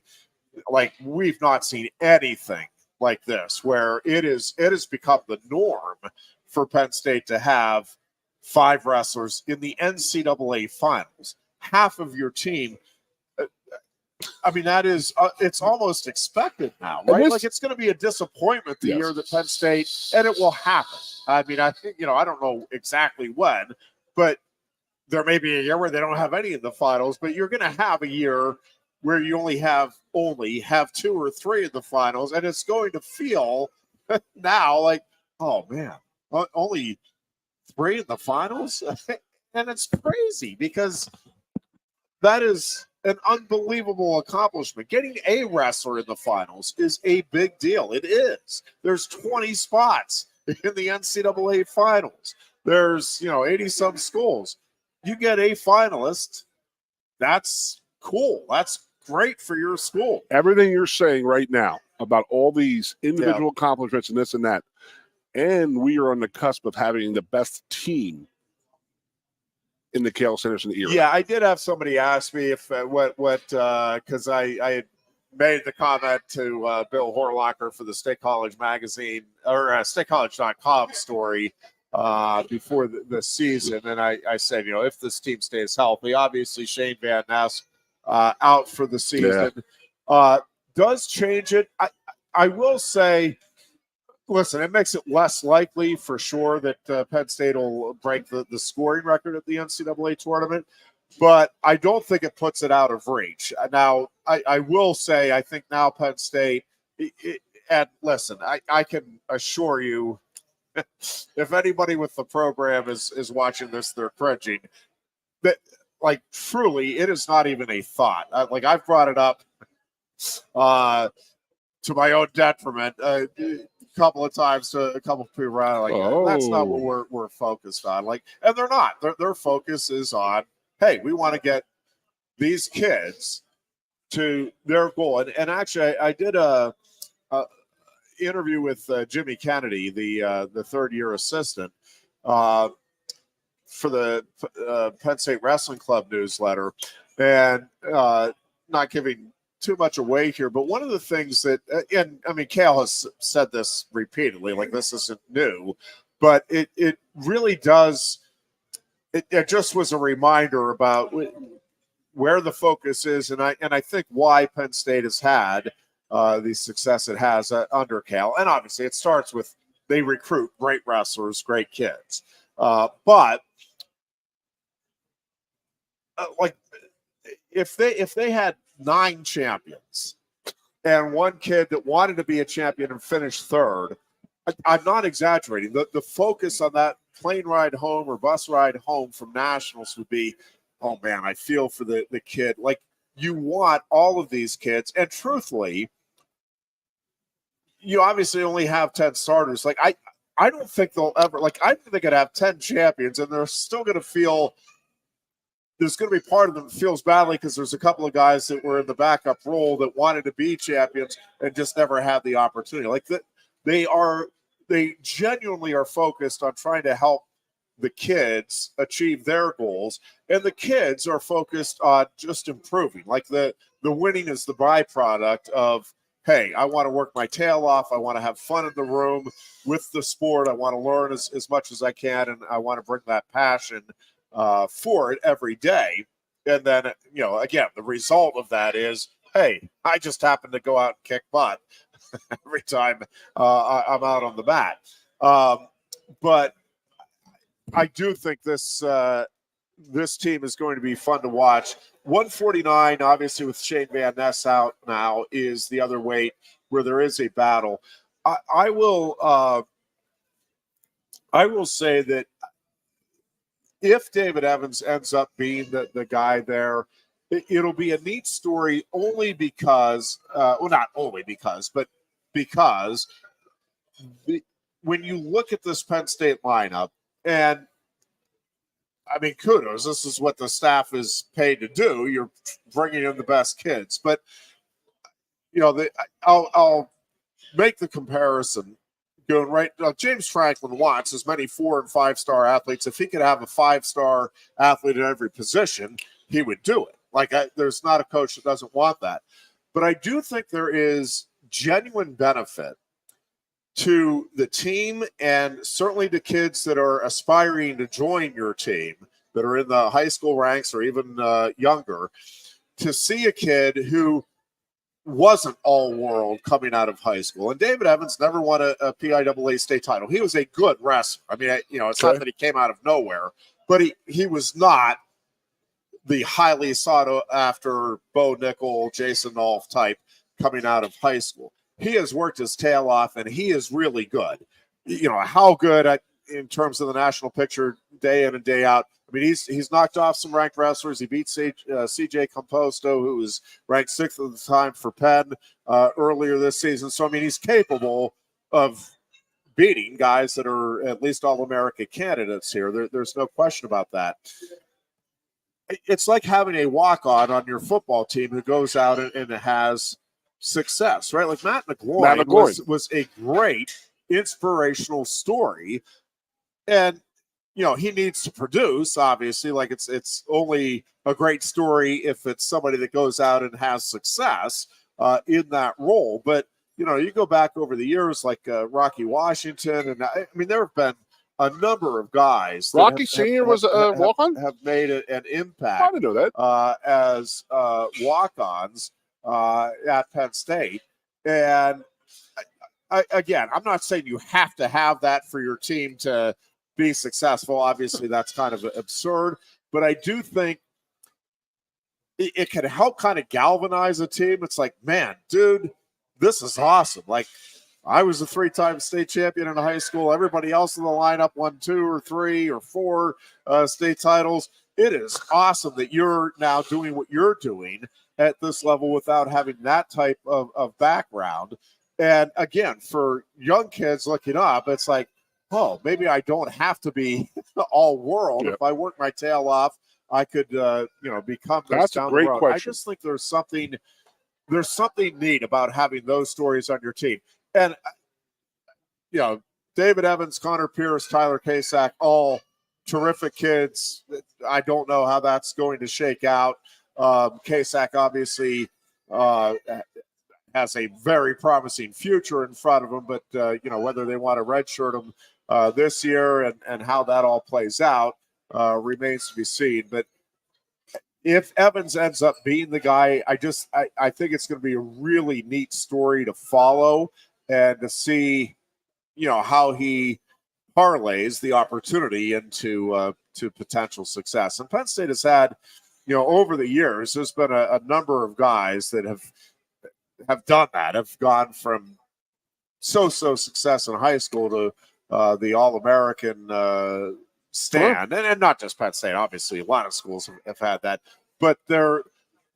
like we've not seen anything like this, where it has become the norm for Penn State to have 5 wrestlers in the NCAA finals. Half of your team. I mean, that is, it's almost expected now, right? Like it's going to be a disappointment the year that Penn State, and it will happen. I mean, I think, I don't know exactly when, but there may be a year where they don't have any in the finals, but you're going to have a year where you only have 2 or 3 in the finals, and it's going to feel now like, oh man, only 3 in the finals? And it's crazy, because that is an unbelievable accomplishment. Getting a wrestler in the finals is a big deal. It is. There's 20 spots in the NCAA finals. There's, 80-some schools. You get a finalist, that's cool. That's great for your school. Everything you're saying right now about all these individual accomplishments and this and that, and we are on the cusp of having the best team in the Cale Sanderson era. Yeah, I did have somebody ask me if because I had made the comment to Bill Horlocker for the State College magazine or statecollege.com story before the season, and I said, if this team stays healthy, obviously Shane Van Ness out for the season does change it. I will say, listen, it makes it less likely for sure that Penn State will break the scoring record at the NCAA tournament, but I don't think it puts it out of reach. Now, I will say, I think now Penn State, and listen, I can assure you, if anybody with the program is watching this, they're cringing. That, like, truly, it is not even a thought. I've brought it up to my own detriment a couple of times to a couple of people around. That's not what we're focused on. And they're not. Their focus is on, hey, we want to get these kids to their goal. And actually, I did a interview with Jimmy Kennedy, the third-year assistant, for the Penn State Wrestling Club newsletter, and not giving too much away here, but one of the things that, and I mean, Cale has said this repeatedly, like this isn't new, but it really does. It just was a reminder about where the focus is, and I think why Penn State has had the success it has under Cal. And obviously it starts with they recruit great wrestlers, great kids. But like if they had 9 champions and one kid that wanted to be a champion and finished third, I'm not exaggerating. The focus on that plane ride home or bus ride home from nationals would be, oh man, I feel for the kid. Like, you want all of these kids, and truthfully, you obviously only have 10 starters. Like, I don't think they'll ever, like, I think they could have 10 champions and they're still going to feel, there's going to be part of them that feels badly because there's a couple of guys that were in the backup role that wanted to be champions and just never had the opportunity. Like, they genuinely are focused on trying to help the kids achieve their goals, and the kids are focused on just improving. Like, the winning is the byproduct of, hey, I want to work my tail off. I want to have fun in the room with the sport. I want to learn as much as I can, and I want to bring that passion for it every day. And then, again, the result of that is, hey, I just happen to go out and kick butt every time I'm out on the mat. But I do think this team is going to be fun to watch. 149, obviously, with Shane Van Ness out now, is the other weight where there is a battle. I will say that if David Evans ends up being the guy there, it'll be a neat story only because, well, not only because, but because when you look at this Penn State lineup, and I mean, kudos, this is what the staff is paid to do. You're bringing in the best kids. But, I'll make the comparison. Going right, James Franklin wants as many 4- and 5-star athletes. If he could have a 5-star athlete at every position, he would do it. Like, there's not a coach that doesn't want that. But I do think there is genuine benefit to the team, and certainly to kids that are aspiring to join your team, that are in the high school ranks or even younger, to see a kid who wasn't all world coming out of high school. And David Evans never won a PIAA state title. He was a good wrestler. I mean, it's not that he came out of nowhere, but he was not the highly sought after Bo Nickel, Jason Nolf type coming out of high school. He has worked his tail off, and he is really good. How good in terms of the national picture day in and day out. I mean, he's knocked off some ranked wrestlers. He beat CJ Composto, who was ranked 6th at the time for Penn earlier this season. So, I mean, he's capable of beating guys that are at least All-America candidates here. There's no question about that. It's like having a walk-on your football team who goes out and has success, right? Like Matt McGloin was a great inspirational story, and he needs to produce, obviously. Like, it's only a great story if it's somebody that goes out and has success in that role. But you go back over the years, like Rocky Washington, and I mean, there have been a number of guys. Rocky Sr. was a walk-on? Have made an impact. I didn't know that. As walk-ons at Penn State. And again, I'm not saying you have to have that for your team to be successful. Obviously, that's kind of absurd. But I do think it can help kind of galvanize a team. It's like, man, dude, this is awesome. Like, I was a 3-time state champion in high school. Everybody else in the lineup won 2 or 3 or 4 state titles. It is awesome that you're now doing what you're doing at this level without having that type of background. And again, for young kids looking up, it's like, oh, maybe I don't have to be all world. Yep. If I work my tail off, I could, become this. That's down a great the road. question. I just think there's something neat about having those stories on your team. And, David Evans, Connor Pierce, Tyler Kasak, all terrific kids. I don't know how that's going to shake out. Kasak obviously has a very promising future in front of him, but whether they want to redshirt him this year and how that all plays out remains to be seen. But if Evans ends up being the guy, I think it's going to be a really neat story to follow and to see, how he parlays the opportunity into to potential success. And Penn State has had, over the years, there's been a number of guys that have done that, have gone from so success in high school to the All-American stand, and not just Penn State. Obviously, a lot of schools have had that, but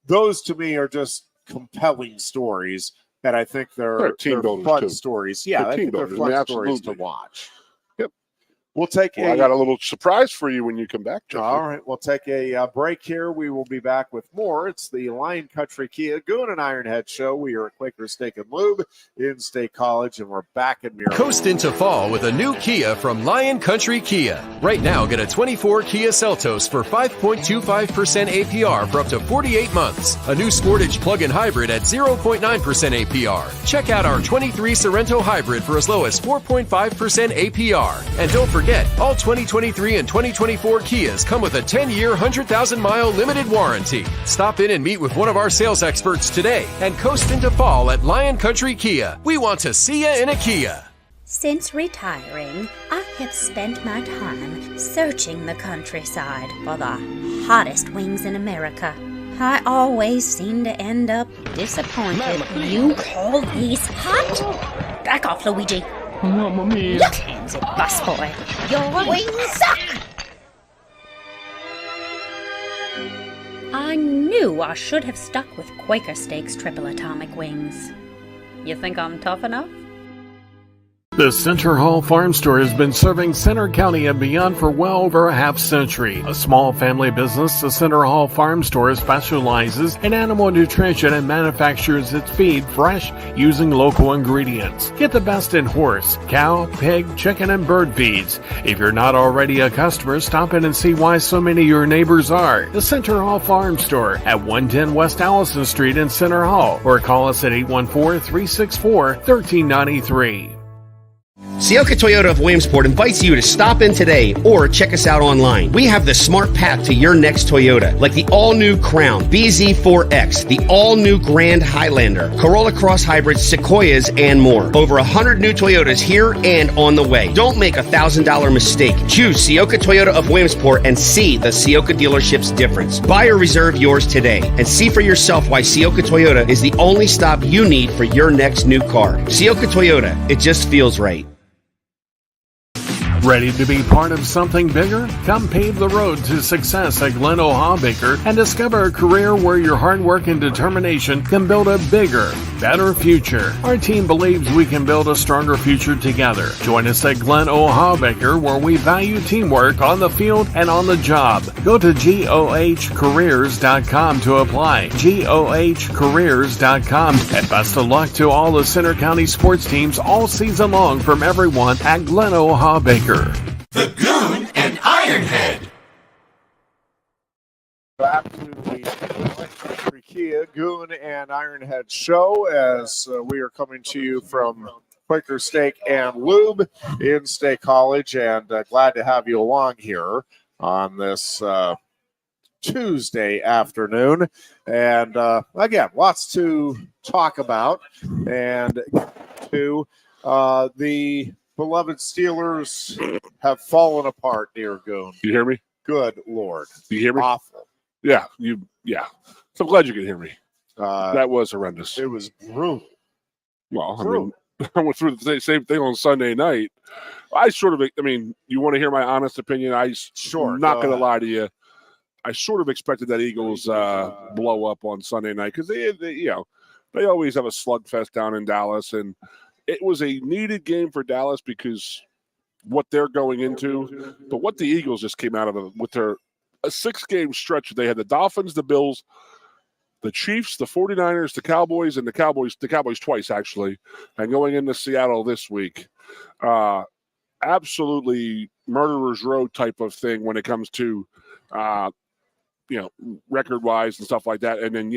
those to me are just compelling stories, and I think they're fun too. stories. Yeah, I think they're fun stories to watch. Yep. We'll take I got a little surprise for you when you come back, Jeffrey. All right, we'll take a break here. We will be back with more. It's the Lion Country Kia Goon and Ironhead show. We are at Quaker Steak and Lube in State College, and we're back in Miracle. Coast into fall with a new Kia from Lion Country Kia. Right now, get a 24 Kia Seltos for 5.25% APR for up to 48 months. A new Sportage plug-in hybrid at 0.9% APR. Check out our 23 Sorrento hybrid for as low as 4.5% APR. And don't forget, all 2023 and 2024 Kias come with a 10-year, 100,000-mile limited warranty. Stop in and meet with one of our sales experts today and coast into fall at Lion Country Kia. We want to see you in a Kia. Since retiring, I have spent my time searching the countryside for the hottest wings in America. I always seem to end up disappointed. You call these hot? Back off, Luigi. Mamma mia. Your hands, busboy. Your wings suck. I knew I should have stuck with Quaker Steak's triple atomic wings. You think I'm tough enough? The Center Hall Farm Store has been serving Center County and beyond for well over a half century. A small family business, the Center Hall Farm Store specializes in animal nutrition and manufactures its feed fresh using local ingredients. Get the best in horse, cow, pig, chicken, and bird feeds. If you're not already a customer, stop in and see why so many of your neighbors are. The Center Hall Farm Store at 110 West Allison Street in Center Hall, or call us at 814-364-1393. Sioka Toyota of Williamsport invites you to stop in today or check us out online. We have the smart path to your next Toyota, like the all-new Crown, BZ4X, the all-new Grand Highlander, Corolla Cross Hybrids, Sequoias, and more. Over 100 new Toyotas here and on the way. Don't make a $1,000 mistake. Choose Sioka Toyota of Williamsport and see the Sioka dealership's difference. Buy or reserve yours today and see for yourself why Sioka Toyota is the only stop you need for your next new car. Sioka Toyota, it just feels right. Ready to be part of something bigger? Come pave the road to success at Glen Baker and discover a career where your hard work and determination can build a bigger, better future. Our team believes we can build a stronger future together. Join us at Glen Baker, where we value teamwork on the field and on the job. Go to GOHcareers.com to apply. GOHcareers.com. And best of luck to all the Center County sports teams all season long from everyone at Glen Baker. The Goon and Ironhead. Back to the Kia Goon and Ironhead show as we are coming to you from Quaker Steak and Lube in State College, and glad to have you along here on this Tuesday afternoon. And again, lots to talk about, and to the beloved Steelers have fallen apart, dear Goon. You hear me? Good Lord. You hear me? Awful. Yeah. So I'm glad you can hear me. That was horrendous. It was brutal. Well, I went through the same thing on Sunday night. You want to hear my honest opinion? I'm not going to lie to you. I sort of expected that Eagles blow up on Sunday night because they always have a slugfest down in Dallas, and it was a needed game for Dallas because what they're going into, but what the Eagles just came out of with a 6-game stretch. They had the Dolphins, the Bills, the Chiefs, the 49ers, the Cowboys, and the Cowboys twice, actually, and going into Seattle this week. Absolutely murderer's row type of thing when it comes to record-wise and stuff like that. And then,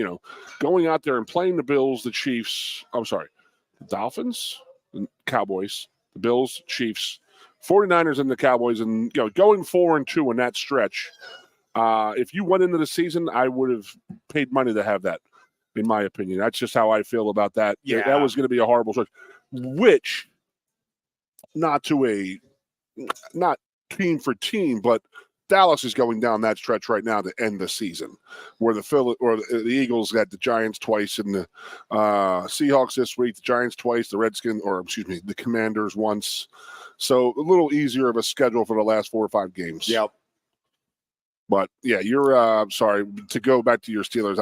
going out there and playing the Bills, the Chiefs, the Dolphins, the Cowboys, the Bills, Chiefs, 49ers and the Cowboys, and, going 4-2 in that stretch. If you went into the season, I would have paid money to have that, in my opinion. That's just how I feel about that. Yeah. That was going to be a horrible stretch, which, not team for team, but Dallas is going down that stretch right now to end the season, where the Eagles got the Giants twice, and the Seahawks this week, the Giants twice, the Commanders once. So a little easier of a schedule for the last 4 or 5 games. Yep. But yeah, you're sorry to go back to your Steelers.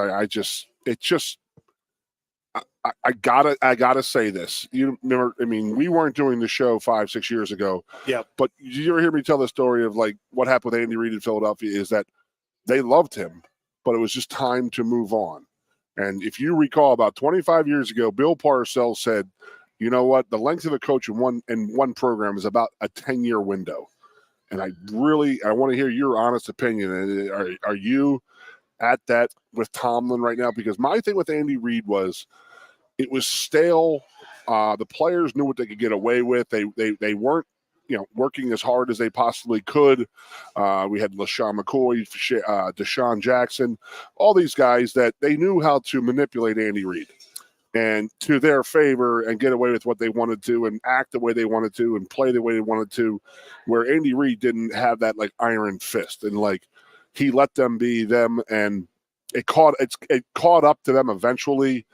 I gotta say this. You remember? I mean, we weren't doing the show 5-6 years ago. Yeah. But you ever hear me tell the story of like what happened with Andy Reid in Philadelphia? Is that they loved him, but it was just time to move on. And if you recall, about 25 years ago, Bill Parcells said, "You know what? The length of a coach in one program is about a 10-year window." And I want to hear your honest opinion. Are you at that with Tomlin right now? Because my thing with Andy Reid was, it was stale. The players knew what they could get away with. They weren't, working as hard as they possibly could. We had LaShawn McCoy, Deshaun Jackson, all these guys that they knew how to manipulate Andy Reid and to their favor and get away with what they wanted to and act the way they wanted to and play the way they wanted to, where Andy Reid didn't have that like iron fist, and like he let them be them, and it caught up to them eventually,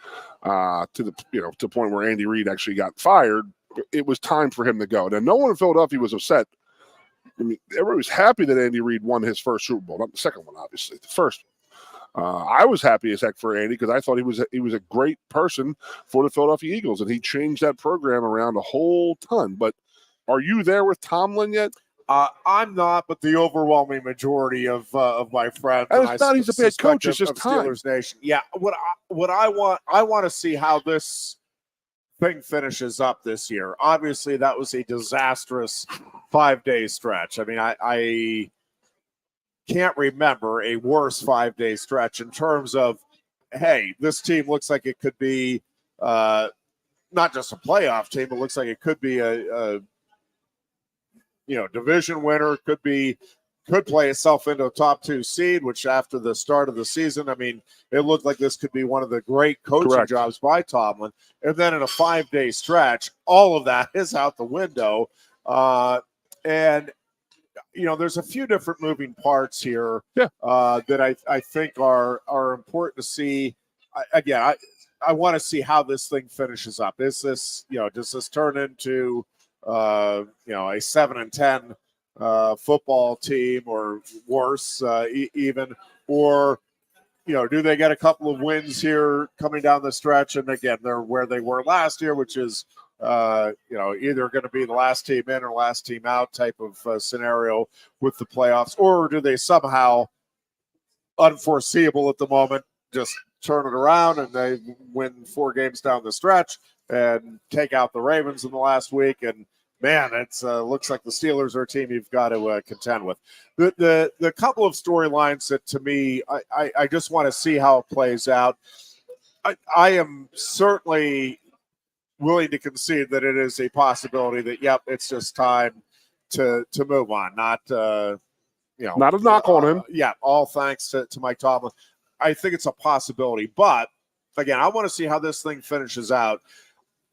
to the point where Andy Reid actually got fired. It was time for him to go. Now, no one in Philadelphia was upset. I mean, everybody was happy that Andy Reid won his first Super Bowl, not the second one, obviously, the first. I was happy as heck for Andy because I thought he was a great person for the Philadelphia Eagles, and he changed that program around a whole ton. But are you there with Tomlin yet? I'm not, but the overwhelming majority of my friends. And it's not he's a bad coach. It's just time. Steelers Nation. Yeah. What I want to see how this thing finishes up this year. Obviously, that was a disastrous 5-day stretch. I mean, I can't remember a worse 5-day stretch in terms of, hey, this team looks like it could be not just a playoff team, it looks like it could be a division winner, could play itself into a top 2 seed, which after the start of the season, I mean, it looked like this could be one of the great coaching jobs by Tomlin. And then in a 5-day stretch, all of that is out the window. And there's a few different moving parts here that I think are important to see. I want to see how this thing finishes up. Is this, does this turn into a 7-10 football team or worse, even, or do they get a couple of wins here coming down the stretch? And again, they're where they were last year, which is either going to be the last team in or last team out type of scenario with the playoffs, or do they somehow, unforeseeable at the moment, just turn it around and they win 4 games down the stretch and take out the Ravens in the last week? And man, it looks like the Steelers are a team you've got to contend with. The couple of storylines that, to me, I just want to see how it plays out. I am certainly willing to concede that it is a possibility that, yep, it's just time to move on. Not a knock on him. All thanks to Mike Tomlin. I think it's a possibility. But, again, I want to see how this thing finishes out.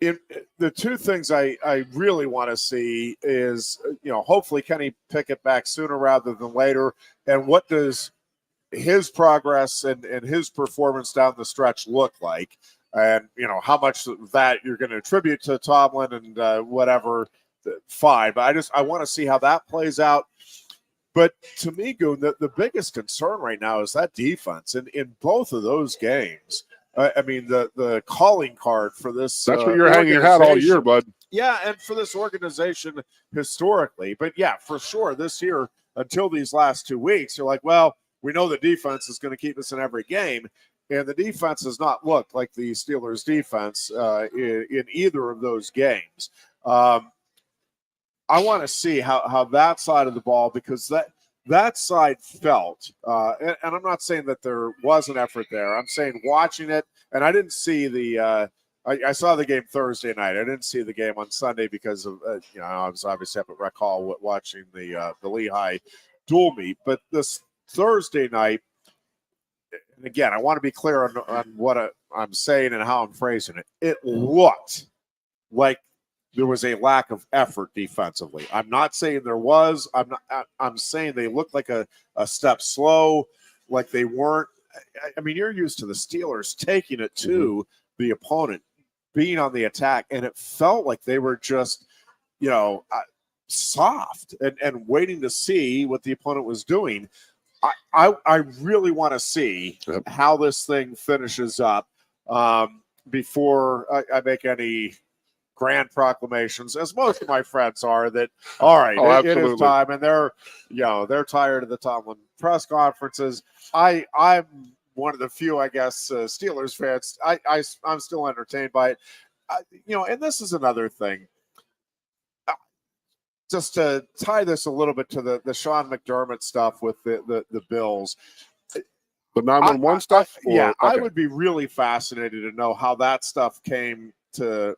The 2 things I really want to see is, hopefully Kenny Pickett back sooner rather than later. And what does his progress and his performance down the stretch look like? And, how much of that you're going to attribute to Tomlin and whatever, fine. But I want to see how that plays out. But to me, Goon, the biggest concern right now is that defense. And in both of those games, I mean, the calling card for this. That's what you're hanging your hat all year, bud. Yeah, and for this organization historically. But, yeah, for sure, this year, until these last 2 weeks, you're like, well, we know the defense is going to keep us in every game. And the defense has not looked like the Steelers' defense in either of those games. I want to see how that side of the ball, because that side felt, and I'm not saying that there was an effort there. I'm saying watching it, and I didn't see the. I saw the game Thursday night. I didn't see the game on Sunday because of I was obviously up at Rec Hall watching the Lehigh dual meet. But this Thursday night, and again, I want to be clear on what I'm saying and how I'm phrasing it. It looked like there was a lack of effort defensively. I'm not saying there was. I'm saying they looked like a step slow, like they weren't. I mean, you're used to the Steelers taking it to the opponent, being on the attack, and it felt like they were just, soft and waiting to see what the opponent was doing. I really want to see how this thing finishes up before I make any grand proclamations, as most of my friends are, that all right, it is time, and they're tired of the Tomlin press conferences. I'm one of the few, I guess, Steelers fans. I'm still entertained by it, and this is another thing. Just to tie this a little bit to the Sean McDermott stuff with the Bills. The 911 stuff? Yeah, okay. I would be really fascinated to know how that stuff came to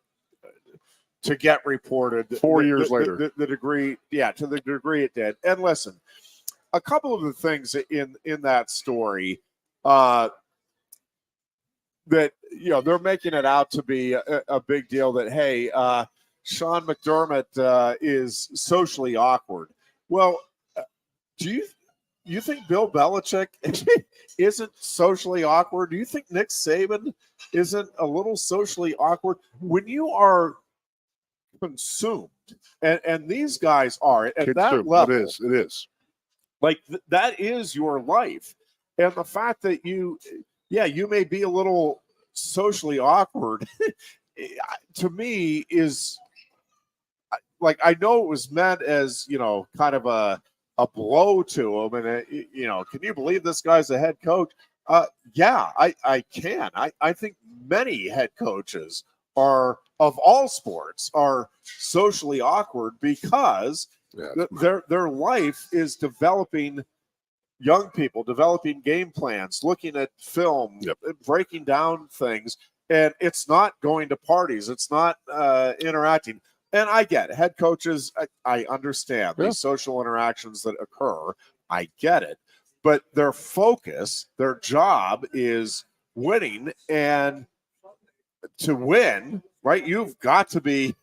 get reported 4 years later. The degree it did. And listen, a couple of the things in that story that they're making it out to be a big deal that, hey, Sean McDermott is socially awkward. Well, do you think Bill Belichick isn't socially awkward? Do you think Nick Saban isn't a little socially awkward? When you are consumed, and these guys are at that level. It is. Like that is your life. And the fact that you may be a little socially awkward to me is like, I know it was meant as, kind of a blow to him. And, can you believe this guy's a head coach? Yeah, I can. I think many head coaches of all sports are socially awkward because their life is developing young people, developing game plans, looking at film, breaking down things. And it's not going to parties. It's not interacting. And I get it. Head coaches, I understand these social interactions that occur. I get it. But their focus, their job is winning. And to win, right, you've got to be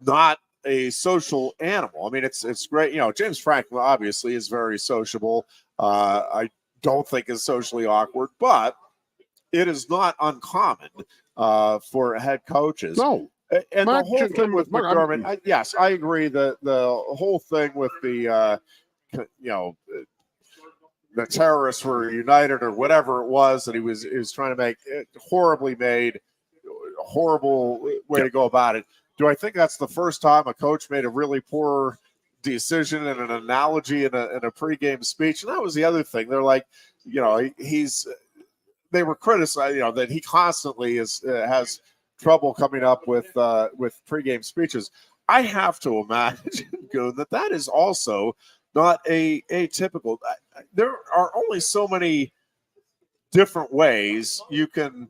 not a social animal. I mean, it's great. James Franklin obviously is very sociable. I don't think is socially awkward, but it is not uncommon for head coaches. No. And the whole thing with McDermott, yes, I agree. The whole thing with the terrorists were united or whatever it was that he was trying to make, horribly made, horrible way to go about it. Do I think that's the first time a coach made a really poor decision and an analogy in a pregame speech? And that was the other thing. They're like, they were criticized, that he constantly has trouble coming up with pregame speeches. I have to imagine, Goon, that is also not a typical. There are only so many different ways you can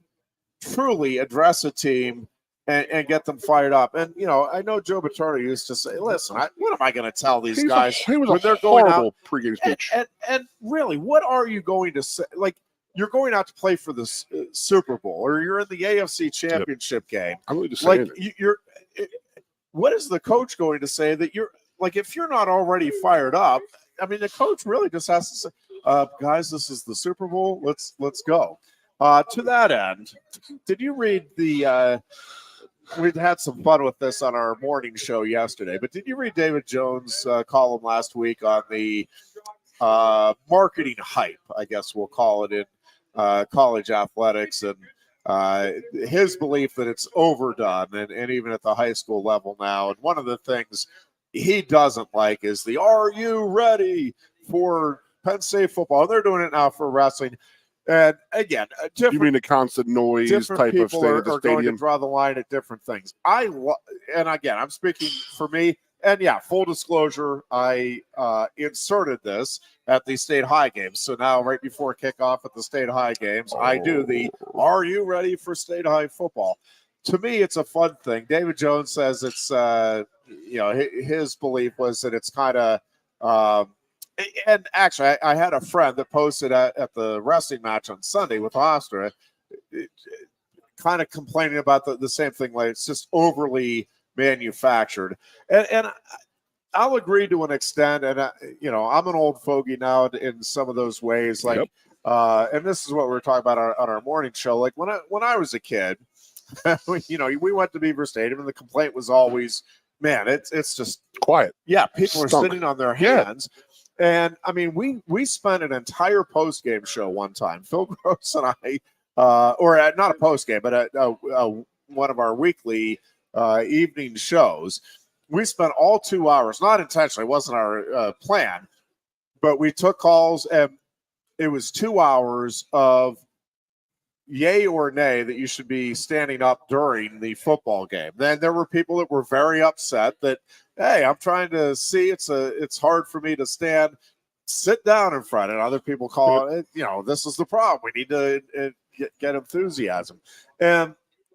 truly address a team and get them fired up. And I know Joe Paterno used to say, "Listen, what am I going to tell these guys when they're going out pregame speech?" And really, what are you going to say? Like, you're going out to play for the Super Bowl, or you're in the AFC Championship game. I'm really just saying what is the coach going to say that you're like, if you're not already fired up? I mean, the coach really just has to say, guys, this is the Super Bowl. Let's go. To that end, did you read we'd had some fun with this on our morning show yesterday, but did you read David Jones' column last week on the marketing hype, I guess we'll call it, in college athletics, and his belief that it's overdone, and even at the high school level now? And one of the things he doesn't like is the "Are you ready for Penn State football?" And they're doing it now for wrestling. And again, you mean the constant noise type of thing at the stadium? Going to draw the line at different things. And again, I'm speaking for me. and yeah, full disclosure, I inserted this at the state high games. So now, right before kickoff at the state high games, I do the "Are you ready for state high football?" To me, it's a fun thing. David Jones says it's his belief was that it's kind of. And actually, I had a friend that posted at the wrestling match on Sunday with Hofstra, kind of complaining about the same thing. Like, it's just overly manufactured. And I'll agree to an extent. And, I'm an old fogey now in some of those ways. Like, and this is what we were talking about on our morning show. Like, when I was a kid, we went to Beaver Stadium, and the complaint was always, man, it's just quiet. Yeah, people are sitting on their hands. Yeah. And I mean, we spent an entire post game show one time. Phil Gross and I, not a post game, but one of our weekly evening shows. We spent all 2 hours, not intentionally, it wasn't our plan, but we took calls, and it was 2 hours of yay or nay that you should be standing up during the football game. Then there were people that were very upset that, hey, I'm trying to see, it's hard for me to stand, sit down in front. And other people call it, this is the problem. We need to get enthusiasm. And,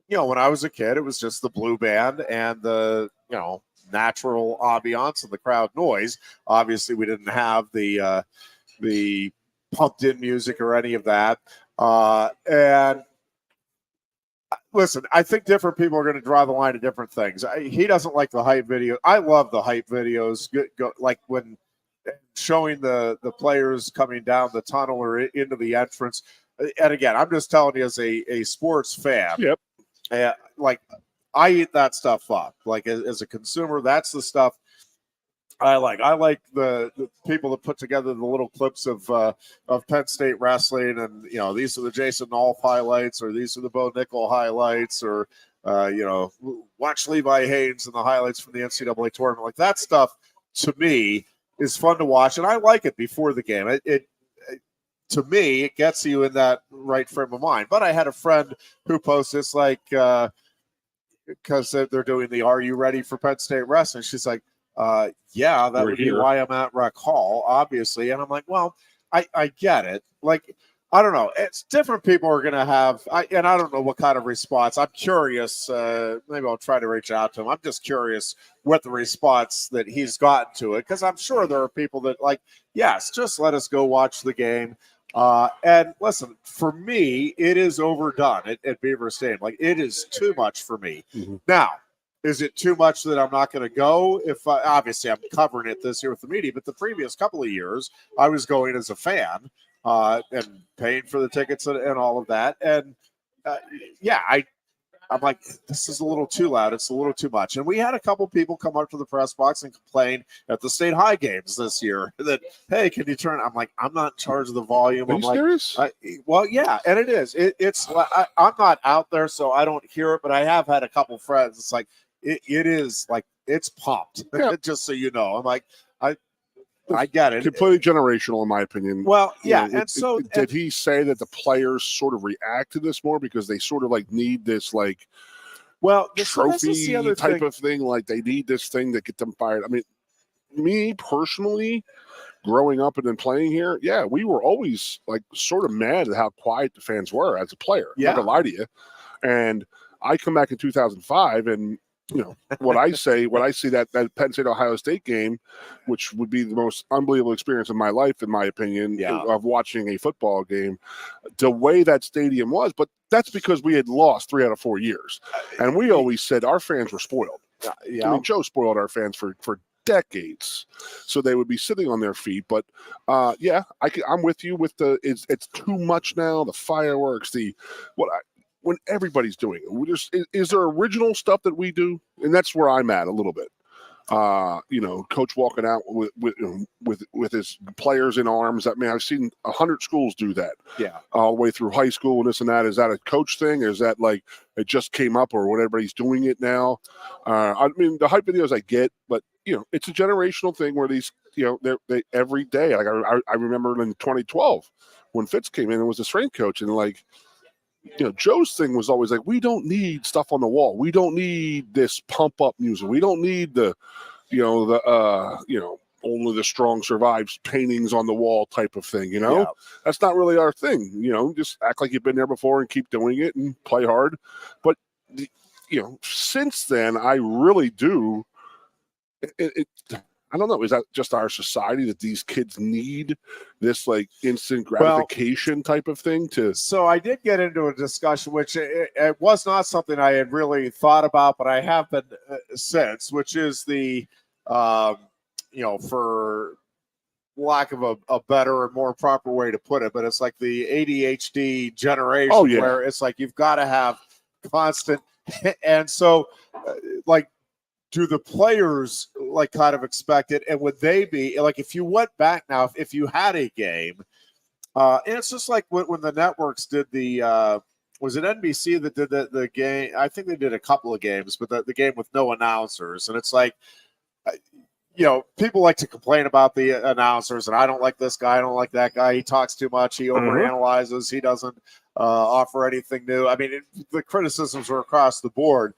when I was a kid, it was just the blue band and the, natural ambiance and the crowd noise. Obviously, we didn't have the pumped in music or any of that. And listen, I think different people are going to draw the line to different things. He doesn't like the hype video. I love the hype videos, like when showing the players coming down the tunnel or into the entrance. And again, I'm just telling you as a sports fan. Yep. Like, I eat that stuff up. Like, as a consumer, that's the stuff I like. I like the people that put together the little clips of Penn State wrestling, and these are the Jason Nolf highlights, or these are the Bo Nickel highlights, or watch Levi Haynes and the highlights from the NCAA tournament. Like, that stuff to me is fun to watch, and I like it before the game. It to me, it gets you in that right frame of mind. But I had a friend who posted this, like, because they're doing the "Are you ready for Penn State wrestling?" She's like, yeah, that would be why I'm at Rec Hall, obviously. And I'm like, well, I get it. Like, I don't know. It's different people are going to have, and I don't know what kind of response. I'm curious. Maybe I'll try to reach out to him. I'm just curious what the response that he's gotten to it, because I'm sure there are people that like, yes, just let us go watch the game. And listen, for me, it is overdone at Beaver Stadium. Like, it is too much for me. Mm-hmm. Now, is it too much that I'm not going to go? If obviously I'm covering it this year with the media, but the previous couple of years I was going as a fan and paying for the tickets and all of that. And I'm like, this is a little too loud. It's a little too much. And we had a couple people come up to the press box and complain at the state high games this year that, hey, can you turn? I'm like, I'm not in charge of the volume. Are you serious? Well, yeah, and it is. I'm not out there, so I don't hear it. But I have had a couple friends. It's like it is like it's pumped. Yeah. Just so you know, I'm like, I get it. Completely generational, in my opinion. Well, yeah. Did he say that the players sort of react to this more because they sort of like need this like, trophy type of thing? Like, they need this thing to get them fired. I mean, me personally, growing up and then playing here, yeah, we were always like sort of mad at how quiet the fans were as a player. Yeah. I'm not gonna lie to you. And I come back in 2005 and, what I see that Penn State Ohio State game, which would be the most unbelievable experience of my life, in my opinion, of watching a football game, the way that stadium was. But that's because we had lost 3 out of 4 years. And we always said our fans were spoiled. Yeah. I mean, Joe spoiled our fans for decades, so they would be sitting on their feet. But I'm with you with it's too much now. The fireworks, when everybody's doing it, is there original stuff that we do? And that's where I'm at a little bit. Coach walking out with his players in arms. I mean, I've seen 100 schools do that. Yeah, all the way through high school and this and that. Is that a coach thing? Or is that like it just came up, or what everybody's doing it now? I mean, the hype videos I get, but it's a generational thing where these, they every day. Like I remember in 2012 when Fitz came in and was the strength coach, and like, Joe's thing was always like, we don't need stuff on the wall. We don't need this pump up music. We don't need the only the strong survives paintings on the wall type of thing. That's not really our thing. Just act like you've been there before and keep doing it and play hard. But since then, I really do. I don't know. Is that just our society that these kids need this like instant gratification type of thing to? So I did get into a discussion, which it was not something I had really thought about, but I have been since, which is the, for lack of a better and more proper way to put it, but it's like the ADHD generation where it's like you've got to have constant. And so, do the players kind of expect it? And would they be like, if you went back now, if you had a game, and it's just like when the networks did the, was it NBC that did the game? I think they did a couple of games, but the game with no announcers. And it's like, people like to complain about the announcers, and I don't like this guy. I don't like that guy. He talks too much. He overanalyzes. He doesn't offer anything new. I mean, the criticisms were across the board.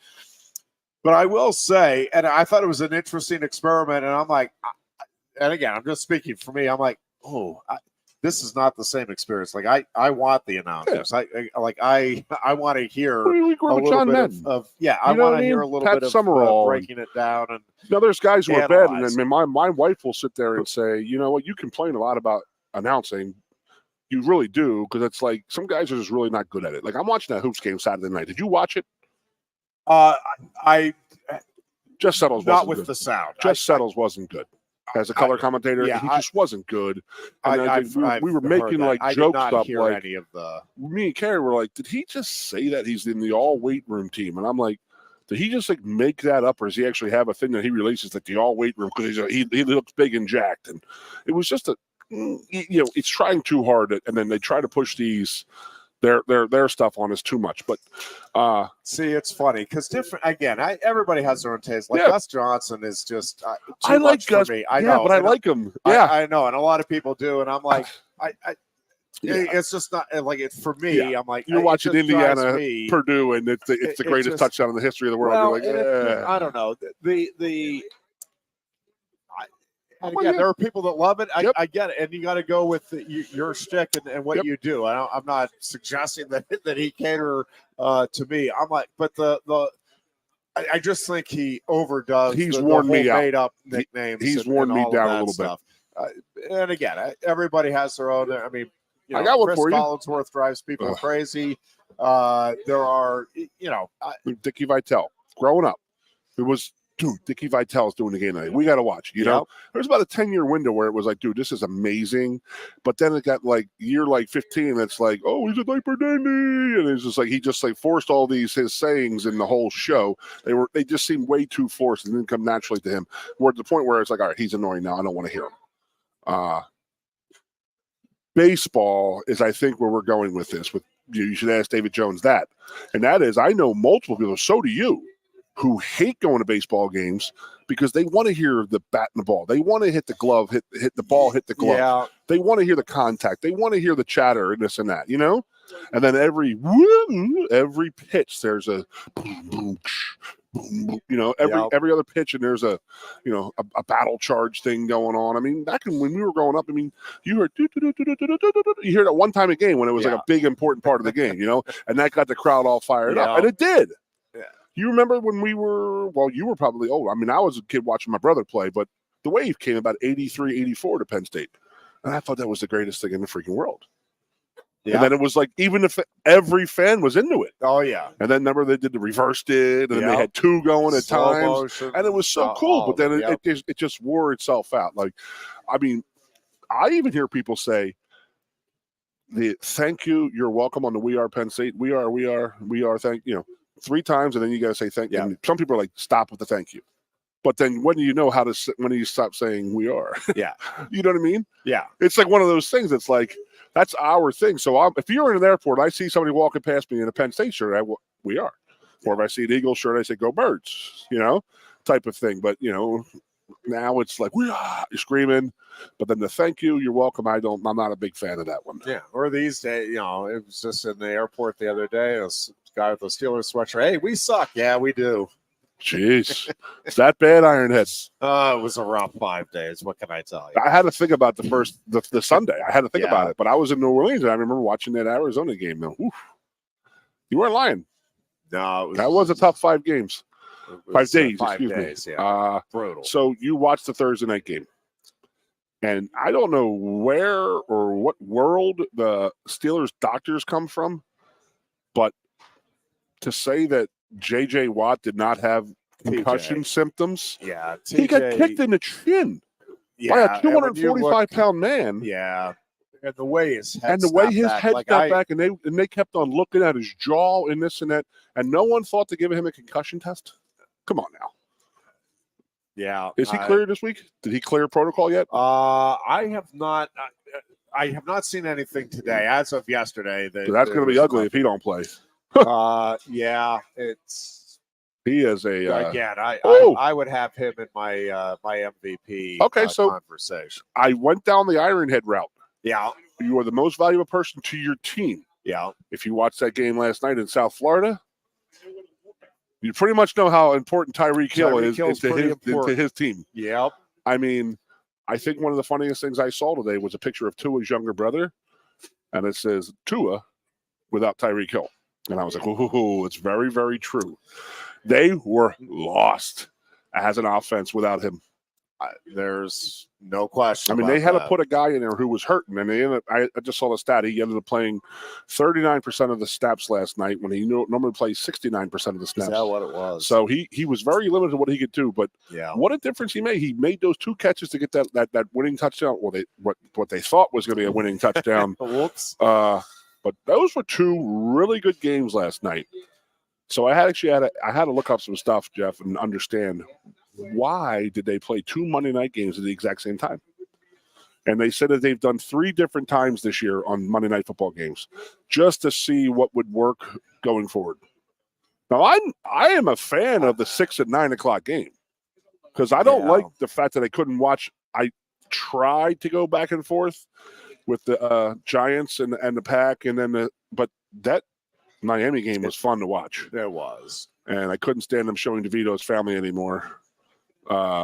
But I will say, and I thought it was an interesting experiment, and I'm like, and again, I'm just speaking for me. I'm like, this is not the same experience. Like I want the announcers. I want to hear a little bit of I want to hear a little bit of breaking it down. And there's guys who are bad, and then my wife will sit there and say, you know what, you complain a lot about announcing. You really do, because it's like some guys are just really not good at it. Like I'm watching that hoops game Saturday night. Did you watch it? Just Settles not wasn't with good. The sound. Just Settles wasn't good as a color commentator. He just wasn't good. And we were making like jokes up. Like any of the... me and Carrie were like, did he just say that he's in the all weight room team? And I'm like, did he just like make that up, or does he actually have a thing that he releases like the all weight room because he looks big and jacked? And it was just it's trying too hard, and then they try to push these. Their stuff on us too much, but see, it's funny because different. Again, everybody has their own taste. Like Gus Johnson is just I like Gus. For me. I know, but I like him. Yeah, I know, and a lot of people do, and I'm like, it's just not like it for me. Yeah. I'm like, you're watching Indiana, Purdue, and it's the greatest touchdown in the history of the world. Well, you're like, I don't know And again, there are people that love it. I get it, and you got to go with your shtick and what you do. I'm not suggesting that he cater to me. I'm like, but I just think he overdoes. He's worn me out. Made up nicknames. He's worn me down a little bit. And again, everybody has their own. I mean, I got one Chris for you. Collinsworth drives people crazy. There are, Dickie Vitale. Growing up, it was. Dude, Dickie Vitale's doing the game tonight. We got to watch. Know, there's about a 10-year window where it was like, dude, this is amazing. But then it got like year 15. It's like, oh, he's a diaper dandy, and it's just like he just like forced all his sayings in the whole show. They just seemed way too forced and didn't come naturally to him. We're at the point where it's like, all right, he's annoying now. I don't want to hear him. Baseball is, I think, where we're going with this. With you should ask David Jones that, and that is, I know multiple people. So do you. Who hate going to baseball games because they want to hear the bat and the ball. They want to hit the glove, hit the ball, hit the glove. Yeah. They want to hear the contact. They want to hear the chatter and this and that, And then every pitch, there's a boom, boom, boom, boom, every other pitch, and there's a battle charge thing going on. I mean, back when we were growing up, I mean, you heard you hear that one time a game when it was like a big important part of the game, and that got the crowd all fired up, and it did. You remember when you were probably old. I mean, I was a kid watching my brother play, but the wave came about 83, 84 to Penn State. And I thought that was the greatest thing in the freaking world. Yeah. And then it was like, even if every fan was into it. Oh, yeah. And then remember they did the reverse and then they had two going at times. And it was so cool. But then it just wore itself out. Like, I mean, I even hear people say, thank you, you're welcome on the We Are Penn State. We are, thank you. 3 times, and then you got to say thank you. Yeah. And some people are like, stop with the thank you. But then when do you know when do you stop saying we are? Yeah. You know what I mean? Yeah. It's like one of those things that's like, that's our thing. So if you're in an airport, I see somebody walking past me in a Penn State shirt, we are. Or if I see an Eagle shirt, I say go Birds, type of thing. But, now it's like, we are, you're screaming. But then the thank you, you're welcome, I'm not a big fan of that one. Yeah. Or these days, it was just in the airport the other day, guy with the Steelers sweatshirt. Hey, we suck. Yeah, we do. Jeez. It's that bad, Ironhead. It was a rough 5 days. What can I tell you? I had to think about the Sunday. I had to think about it, but I was in New Orleans and I remember watching that Arizona game. Though, you weren't lying. No, that was a tough 5 games. 5 days. 5 excuse days. me. Yeah, brutal. So you watched the Thursday night game, and I don't know where or what world the Steelers doctors come from, but to say that J.J. Watt did not have concussion symptoms. Yeah, he got kicked in the chin by a 245-pound man. Yeah, and the way his head snapped back, and they kept on looking at his jaw and this and that, and no one thought to give him a concussion test. Come on now. Yeah, is he cleared this week? Did he clear protocol yet? I have not. I have not seen anything today. As of yesterday, that's going to be ugly if he don't play. Yeah, it's he is a again. I would have him in my my MVP. So conversation. I went down the Ironhead route. Yeah, you are the most valuable person to your team. Yeah, if you watched that game last night in South Florida, you pretty much know how important Tyreek Hill is to his team. Yep. I mean, I think one of the funniest things I saw today was a picture of Tua's younger brother, and it says Tua without Tyreek Hill. And I was like, oh, it's very, very true. They were lost as an offense without him. There's no question. I mean, they had to put a guy in there who was hurting, and they ended up, I just saw the stat. He ended up playing 39% of the snaps last night when he normally plays 69% of the snaps. Is that what it was? So he was very limited to what he could do, but what a difference he made. He made those 2 catches to get that winning touchdown. Well, what they thought was going to be a winning touchdown. Whoops. But those were 2 really good games last night. So I had to look up some stuff, Jeff, and understand why did they play 2 Monday night games at the exact same time. And they said that they've done 3 different times this year on Monday night football games just to see what would work going forward. Now, I am a fan of the 6 and 9 o'clock game because I don't like the fact that I couldn't watch. I tried to go back and forth with the Giants and the Pack, and then but that Miami game was fun to watch. It was, and I couldn't stand them showing DeVito's family anymore. But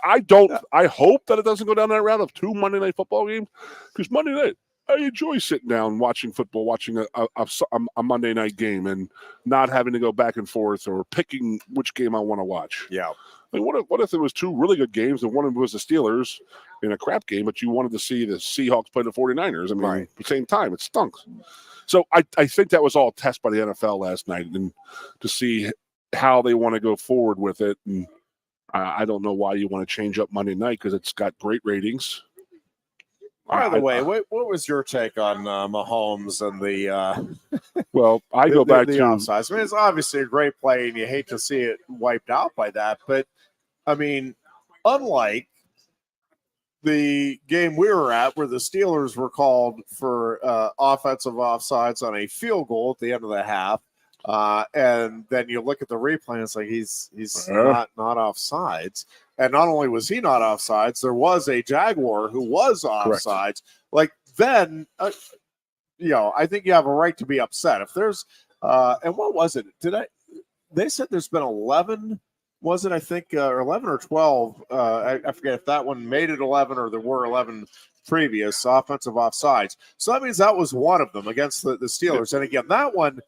I hope that it doesn't go down that route of 2 Monday night football games, because Monday night I enjoy sitting down watching football, watching a Monday night game, and not having to go back and forth or picking which game I want to watch. Yeah. I mean, what if it was 2 really good games and one of them was the Steelers in a crap game, but you wanted to see the Seahawks play the 49ers? I mean, at the same time, it stunk. So I think that was all a test by the NFL last night, and to see how they want to go forward with it. And I don't know why you want to change up Monday night, because it's got great ratings. By the way, what was your take on Mahomes and the? Well, I go back to offsides. I mean, it's obviously a great play, and you hate to see it wiped out by that. But I mean, unlike the game we were at, where the Steelers were called for offensive offsides on a field goal at the end of the half, and then you look at the replay, and it's like he's not offsides. And not only was he not offsides, there was a Jaguar who was offsides. Correct. Like then, I think you have a right to be upset if there's. And what was it? They said there's been 11. Was it? I think or 11 or 12. I forget if that one made it 11 or there were 11 previous offensive offsides. So that means that was one of them against the Steelers. And again, that one,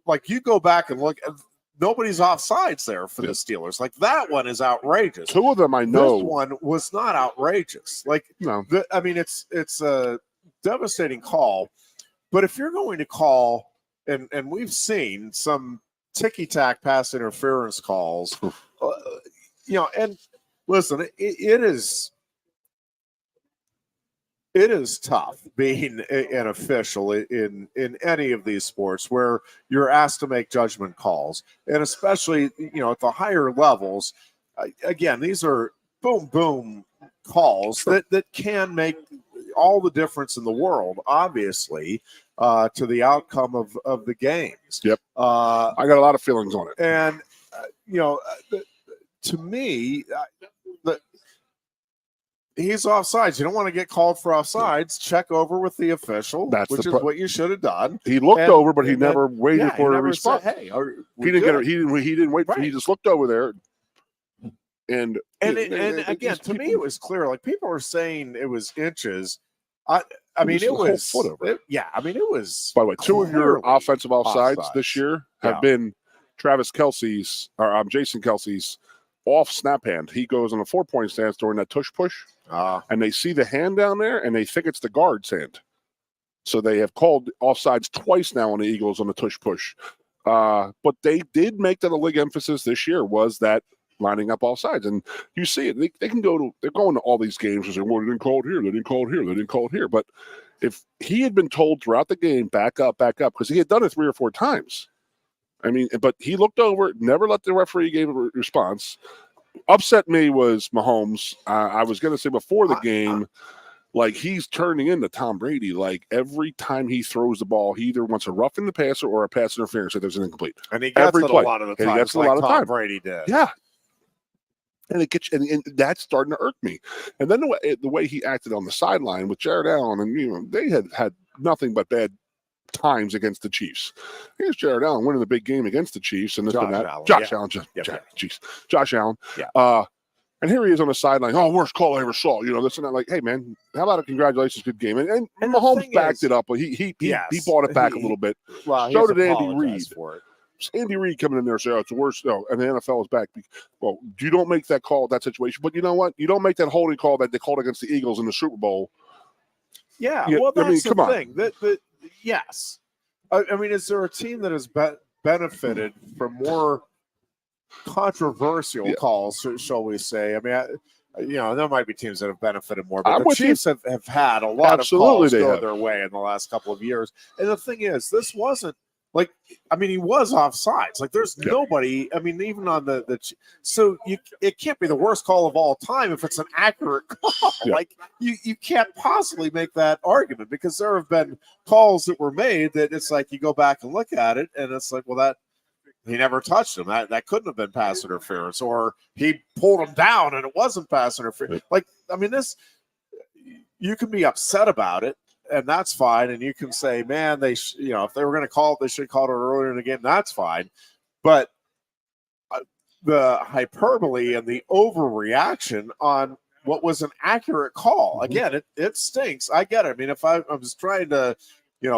like you go back and look. Nobody's offsides there for the Steelers. Like that one is outrageous. 2 of them I know. This one was not outrageous. Like no. I mean, it's a devastating call. But if you're going to call, and we've seen some ticky-tack pass interference calls, and listen, it is tough being an official in any of these sports where you're asked to make judgment calls, and especially at the higher levels. Again, these are boom calls that can make all the difference in the world, obviously, to the outcome of the games. Yep. I got a lot of feelings on it, and to me, he's offsides. You don't want to get called for offsides. Check over with the official, which is what you should have done. He looked over, but he never waited for a response. Said, hey, he didn't he didn't wait. Right. He just looked over there. And again, to me, it was clear. Like people were saying it was inches. I mean, it was foot over. It was. By the way, two of your offensive offsides this year have been Travis Kelce's or Jason Kelce's off snap hand. He goes on a 4-point stance during that tush push, and they see the hand down there, and they think it's the guard's hand. So they have called offsides twice now on the Eagles on the tush push. But they did make that a league emphasis this year was that lining up all sides. And you see it. They can go to – they're going to all these games and say, well, they didn't call it here. They didn't call it here. They didn't call it here. But if he had been told throughout the game, back up, because he had done it 3 or 4 times. I mean, but he looked over, never let the referee give a response. Upset me was Mahomes. I was going to say before the game, like he's turning into Tom Brady. Like every time he throws the ball, he either wants a roughing the passer or a pass interference if there's an incomplete. And he gets it a lot of the time. He gets it a lot of Tom time. Brady did. Yeah. And it gets, and that's starting to irk me. And then the way he acted on the sideline with Jared Allen, and they had nothing but bad times against the Chiefs. Here's Jared Allen winning the big game against the Chiefs, and Josh Allen. Josh Allen. Yeah. And here he is on the sideline. Oh, worst call I ever saw. This and that. Like, hey man, how about a congratulations, good game? And Mahomes backed it up, but he bought it back a little bit. Well, so did Andy Reid for it. Andy Reid coming in there and saying, it's the worst. No, and the NFL is back. Well, you don't make that call, that situation. But you know what? You don't make that holding call that they called against the Eagles in the Super Bowl. Yeah, well, that's the thing. Yes. I mean, is there a team that has benefited from more controversial calls, shall we say? I mean, there might be teams that have benefited more, but the Chiefs have had a lot of calls go their way in the last couple of years. And the thing is, this wasn't like, I mean, he was offsides. Like, there's nobody. I mean, even on so it can't be the worst call of all time if it's an accurate call. Yeah. Like, you can't possibly make that argument because there have been calls that were made that it's like you go back and look at it, and it's like, well, that he never touched him. That couldn't have been pass interference, or he pulled him down and it wasn't pass interference. Like, I mean, you can be upset about it. And that's fine. And you can say, man, if they were going to call it, they should call it earlier in the game. That's fine. But the hyperbole and the overreaction on what was an accurate call, again, it stinks. I get it. I mean, if I was trying to,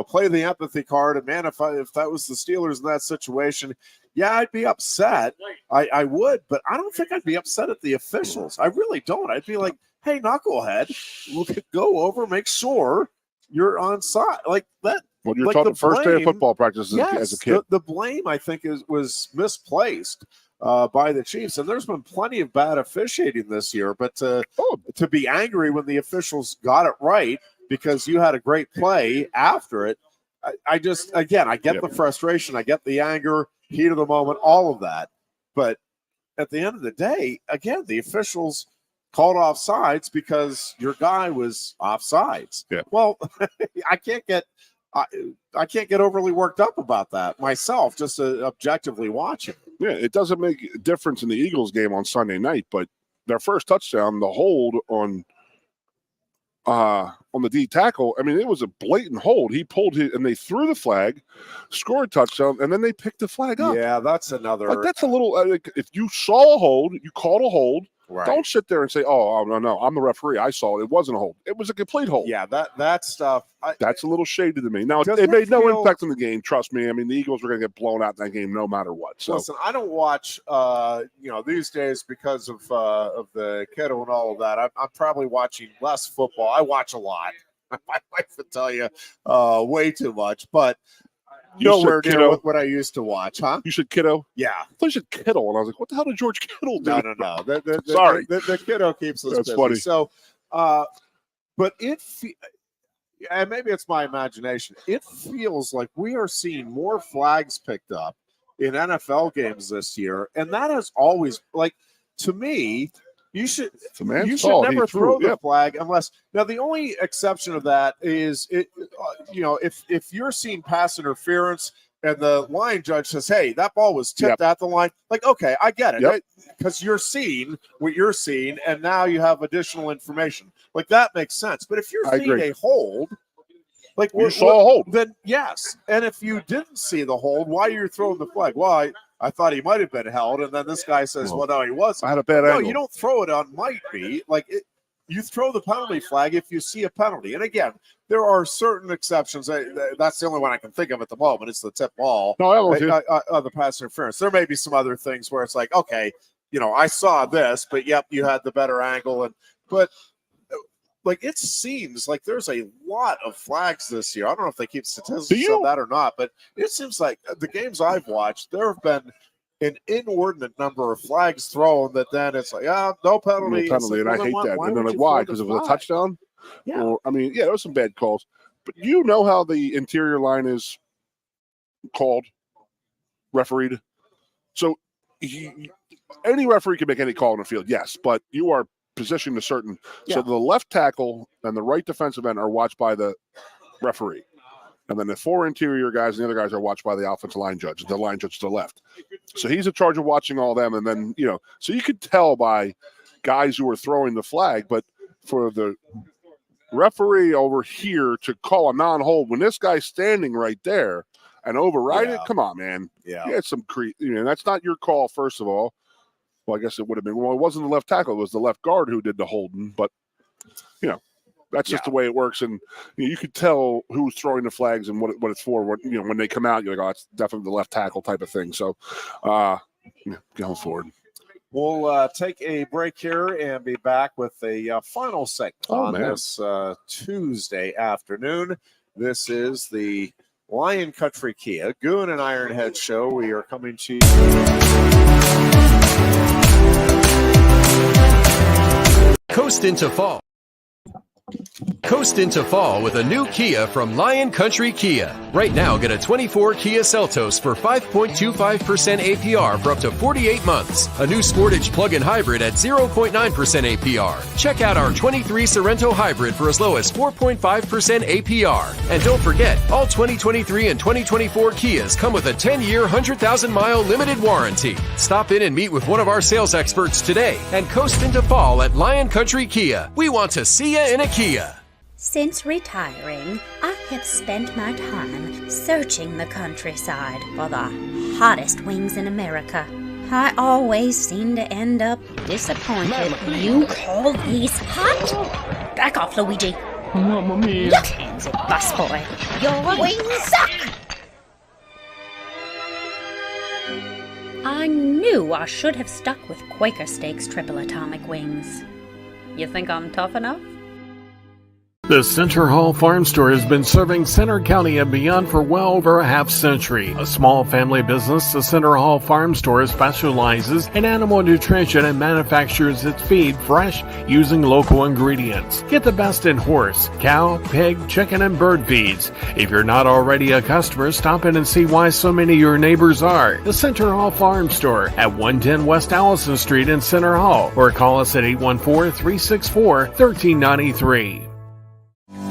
play the empathy card, and man, if that was the Steelers in that situation, yeah, I'd be upset. I would, but I don't think I'd be upset at the officials. I really don't. I'd be like, hey, knucklehead, we'll go over, make sure you're on side like that. Well, you're taught the first day of football practice as a kid. The blame, I think, was misplaced by the Chiefs, and there's been plenty of bad officiating this year. But to be angry when the officials got it right because you had a great play after it, I get the frustration, I get the anger, heat of the moment, all of that. But at the end of the day, again, the officials called offsides because your guy was offsides. Yeah. Well, I can't get overly worked up about that myself, just objectively watching. Yeah, it doesn't make a difference in the Eagles game on Sunday night, but their first touchdown, the hold on the D tackle, I mean, it was a blatant hold. He pulled it, and they threw the flag, scored a touchdown, and then they picked the flag up. Yeah, that's another. Like, that's a little. If you saw a hold, you called a hold. Right. Don't sit there and say, "Oh, no, I'm the referee. I saw it. It wasn't a hold. It was a complete hold." Yeah, that stuff. That's a little shady to me. Now, it made no impact on the game. Trust me. I mean, the Eagles were going to get blown out in that game no matter what. So, listen, I don't watch, these days because of the kiddo and all of that. I'm probably watching less football. I watch a lot. My wife would tell you way too much, but. Nowhere near what I used to watch, huh? You said kiddo? Yeah. I thought you said Kittle, and I was like, what the hell did George Kittle do? No. Sorry. The kiddo keeps us busy. Funny. So, but and maybe it's my imagination, it feels like we are seeing more flags picked up in NFL games this year, and that has always, like, to me, you should never throw the flag unless now the only exception of that is if you're seeing pass interference and the line judge says, hey, that ball was tipped at the line. Like, okay, I get it. Because you're seeing what you're seeing, and now you have additional information. Like, that makes sense. But if you're seeing a hold, like you saw a hold, then yes. And if you didn't see the hold, why are you throwing the flag? Well, I thought he might have been held, and then this guy says, well, no, he wasn't. I had a bad angle. No, you don't throw it on might be. Like, you throw the penalty flag if you see a penalty. And again, there are certain exceptions. That's the only one I can think of at the moment. It's the tip ball. No, the pass interference. There may be some other things where it's like, okay, I saw this, but yep, you had the better angle. But like, it seems like there's a lot of flags this year. I don't know if they keep statistics on that or not, but it seems like the games I've watched, there have been an inordinate number of flags thrown that then it's like, no penalty. No penalty, and I hate that. And then like, why? Because it was a touchdown? Yeah. Or, there was some bad calls. But you know how the interior line is called, refereed? So any referee can make any call in the field, yes, but you are positioned a certain. Yeah. So the left tackle and the right defensive end are watched by the referee. And then the 4 interior guys and the other guys are watched by the offensive line judge. The line judge to the left. So he's in charge of watching all them. And then, so you could tell by guys who are throwing the flag, but for the referee over here to call a non-hold when this guy's standing right there and override it, come on, man. Yeah. You had some that's not your call, first of all. Well, I guess it would have been. Well, it wasn't the left tackle. It was the left guard who did the holding. But, that's just the way it works. And you could tell who's throwing the flags and what it's for. When they come out, you're like, oh, it's definitely the left tackle type of thing. So, going forward. We'll take a break here and be back with a final segment on this Tuesday afternoon. This is the Lion Country Kia Goon and Ironhead show. We are coming to you. Coast into fall. Coast into fall with a new Kia from Lion Country Kia. Right now, get a 24 Kia Seltos for 5.25% APR for up to 48 months. A new Sportage plug-in hybrid at 0.9% APR. Check out our 23 Sorento hybrid for as low as 4.5% APR. And don't forget, all 2023 and 2024 Kias come with a 10-year, 100,000-mile limited warranty. Stop in and meet with one of our sales experts today and coast into fall at Lion Country Kia. We want to see you in a Kia. Since retiring, I have spent my time searching the countryside for the hottest wings in America. I always seem to end up disappointed. You call these hot? Back off, Luigi. Mamma mia. Get hands it, busboy. Your wings suck! I knew I should have stuck with Quaker Steak's triple atomic wings. You think I'm tough enough? The Center Hall Farm Store has been serving Center County and beyond for well over a half-century. A small family business, the Center Hall Farm Store specializes in animal nutrition and manufactures its feed fresh using local ingredients. Get the best in horse, cow, pig, chicken, and bird feeds. If you're not already a customer, stop in and see why so many of your neighbors are. The Center Hall Farm Store at 110 West Allison Street in Center Hall, or call us at 814-364-1393.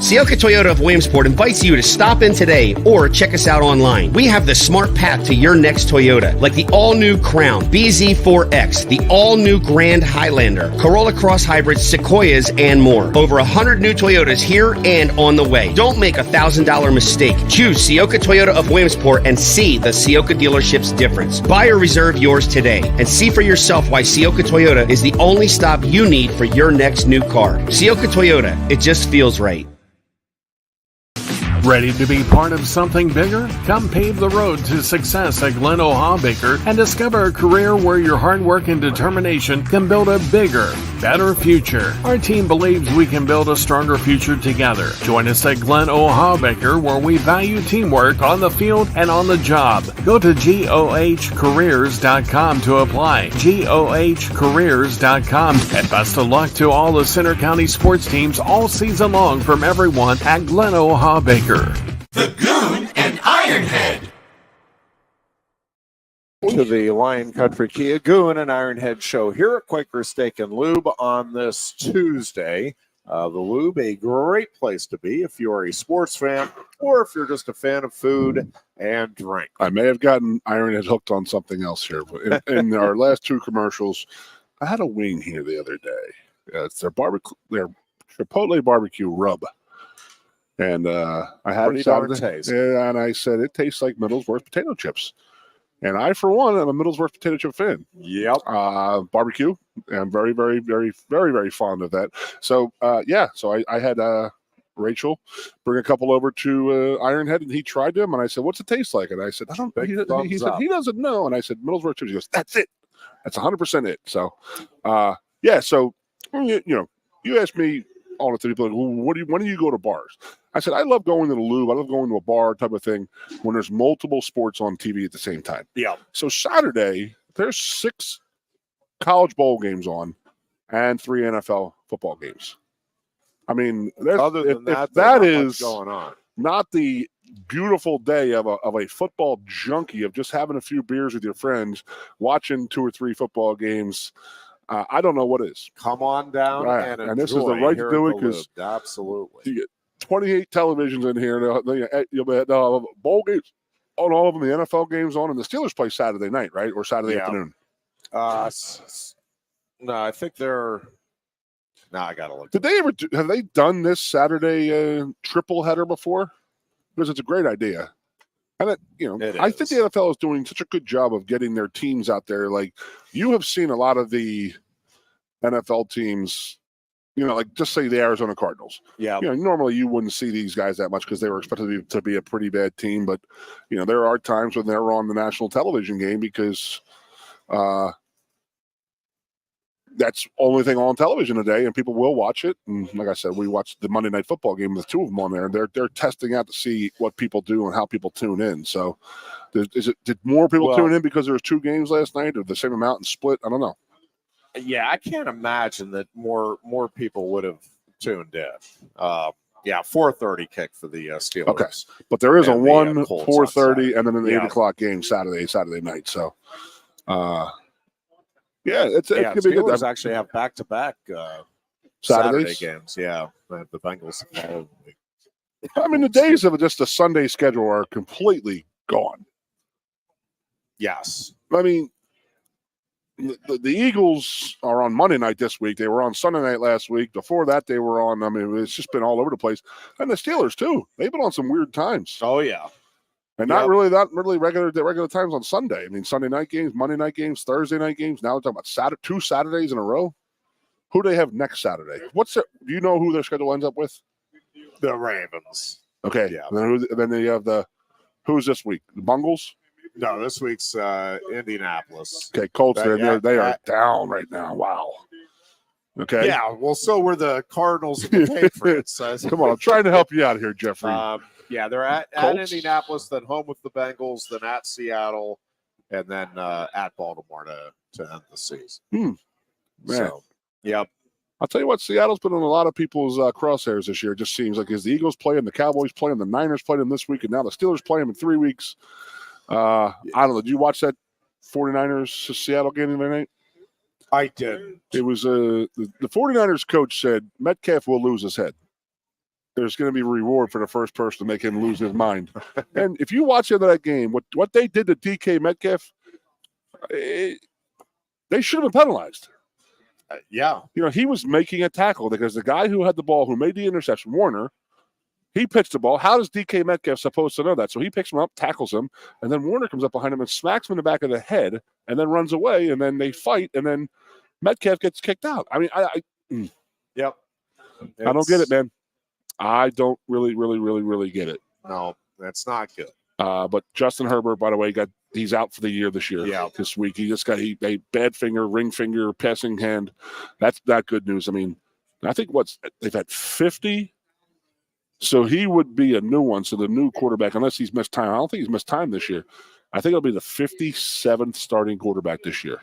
Sioka Toyota of Williamsport invites you to stop in today or check us out online. We have the smart path to your next Toyota, like the all-new Crown, BZ4X, the all-new Grand Highlander, Corolla Cross Hybrids, Sequoias, and more. Over 100 new Toyotas here and on the way. Don't make a $1,000 mistake. Choose Sioka Toyota of Williamsport and see the Sioka dealership's difference. Buy or reserve yours today and see for yourself why Sioka Toyota is the only stop you need for your next new car. Sioka Toyota, it just feels right. Ready to be part of something bigger? Come pave the road to success at Glen Baker and discover a career where your hard work and determination can build a bigger, better future. Our team believes we can build a stronger future together. Join us at Glen Baker, where we value teamwork on the field and on the job. Go to GOHcareers.com to apply. GOHcareers.com. And best of luck to all the Center County sports teams all season long from everyone at Glen Baker. The Goon and Ironhead. To the Lion Country Kia Goon and Ironhead show here at Quaker Steak and Lube on this Tuesday. The Lube, a great place to be if you're a sports fan or if you're just a fan of food and drink. I may have gotten Ironhead hooked on something else here, but in our last two commercials, I had a wing here the other day. It's their Chipotle barbecue rub. And I had Pretty it darn Saturday, tasty. and I said it tastes like Middlesworth potato chips. And I, for one, am a Middlesworth potato chip fan. Yep. Barbecue. I'm very, very, very, very, very fond of that. So, So I had Rachel bring a couple over to Ironhead, and he tried them. And I said, "What's it taste like?" And I said, "I don't." He said, "He doesn't know." And I said, "Middlesworth chips." He goes, "That's it. That's 100% it." So, So you asked me all the time, people, when do you go to bars? I said, I love going to the Lube. I love going to a bar type of thing when there's multiple sports on TV at the same time. Yeah. So Saturday, there's 6 college bowl games on and 3 NFL football games. I mean, other than if that that not is much going on. Not the beautiful day of a football junkie, of just having a few beers with your friends, watching 2 or 3 football games, I don't know what is. Come on down and enjoy. And this is the right to do it, because absolutely. you get 28 televisions in here. You'll have bowl games on all of them, the NFL games on, and the Steelers play Saturday night, right? Or Saturday afternoon. No, I think they're. No, I got to look. Did they ever have they done this Saturday triple header before? Because it's a great idea. And I think the NFL is doing such a good job of getting their teams out there. Like, you have seen a lot of the NFL teams, like just say the Arizona Cardinals. Yeah. Normally you wouldn't see these guys that much because they were expected to be a pretty bad team. But, there are times when they're on the national television game because that's the only thing on television today, and people will watch it. And like I said, we watched the Monday Night Football game with 2 of them on there, and they're testing out to see what people do and how people tune in. So, did more people tune in because there was 2 games last night, or the same amount and split? I don't know. Yeah, I can't imagine that more people would have tuned in. 4:30 kick for the Steelers. Okay, but there is a 4:30 and then an 8 o'clock game Saturday night. So, it's gonna be good. Steelers actually have back-to-back Saturday games. Yeah, the Bengals. I mean, the days of just a Sunday schedule are completely gone. Yes, I mean, the Eagles are on Monday night this week. They were on Sunday night last week. Before that, they were on. I mean, it's just been all over the place. And the Steelers too. They've been on some weird times. Oh yeah. And not really regular times on Sunday. I mean, Sunday night games, Monday night games, Thursday night games. Now we're talking about 2 Saturdays in a row. Who do they have next Saturday? Do you know who their schedule ends up with? The Ravens. Okay. Yeah. And then they have who's this week? The Bungles? No, this week's Indianapolis. Okay, Colts. They are down right now. Wow. Okay. Yeah. Well, so were the Cardinals and the Patriots. Come on, I'm trying to help you out here, Jeffrey. They're at Indianapolis, then home with the Bengals, then at Seattle, and then at Baltimore to end the season. Man. So, yep. I'll tell you what, Seattle's been on a lot of people's crosshairs this year. It just seems like as the Eagles play them, the Cowboys play them, the Niners play them this week, and now the Steelers play them in 3 weeks. I don't know. Did you watch that 49ers Seattle game the other night? I did. It was the 49ers coach said Metcalf will lose his head. There's going to be a reward for the first person to make him lose his mind. And if you watch into that game, what they did to DK Metcalf, they should have been penalized. Yeah. He was making a tackle because the guy who had the ball, who made the interception, Warner, he pitched the ball. How does DK Metcalf supposed to know that? So he picks him up, tackles him, and then Warner comes up behind him and smacks him in the back of the head and then runs away, and then they fight, and then Metcalf gets kicked out. I mean, Yep. I don't get it, man. I don't really get it. No, that's not good. But Justin Herbert, by the way, he's out for the year this year. Yeah. This week. He just got a bad finger, ring finger, passing hand. That's not good news. I mean, I think they've had 50. So he would be a new one. So the new quarterback, unless he's missed time. I don't think he's missed time this year. I think it'll be the 57th starting quarterback this year.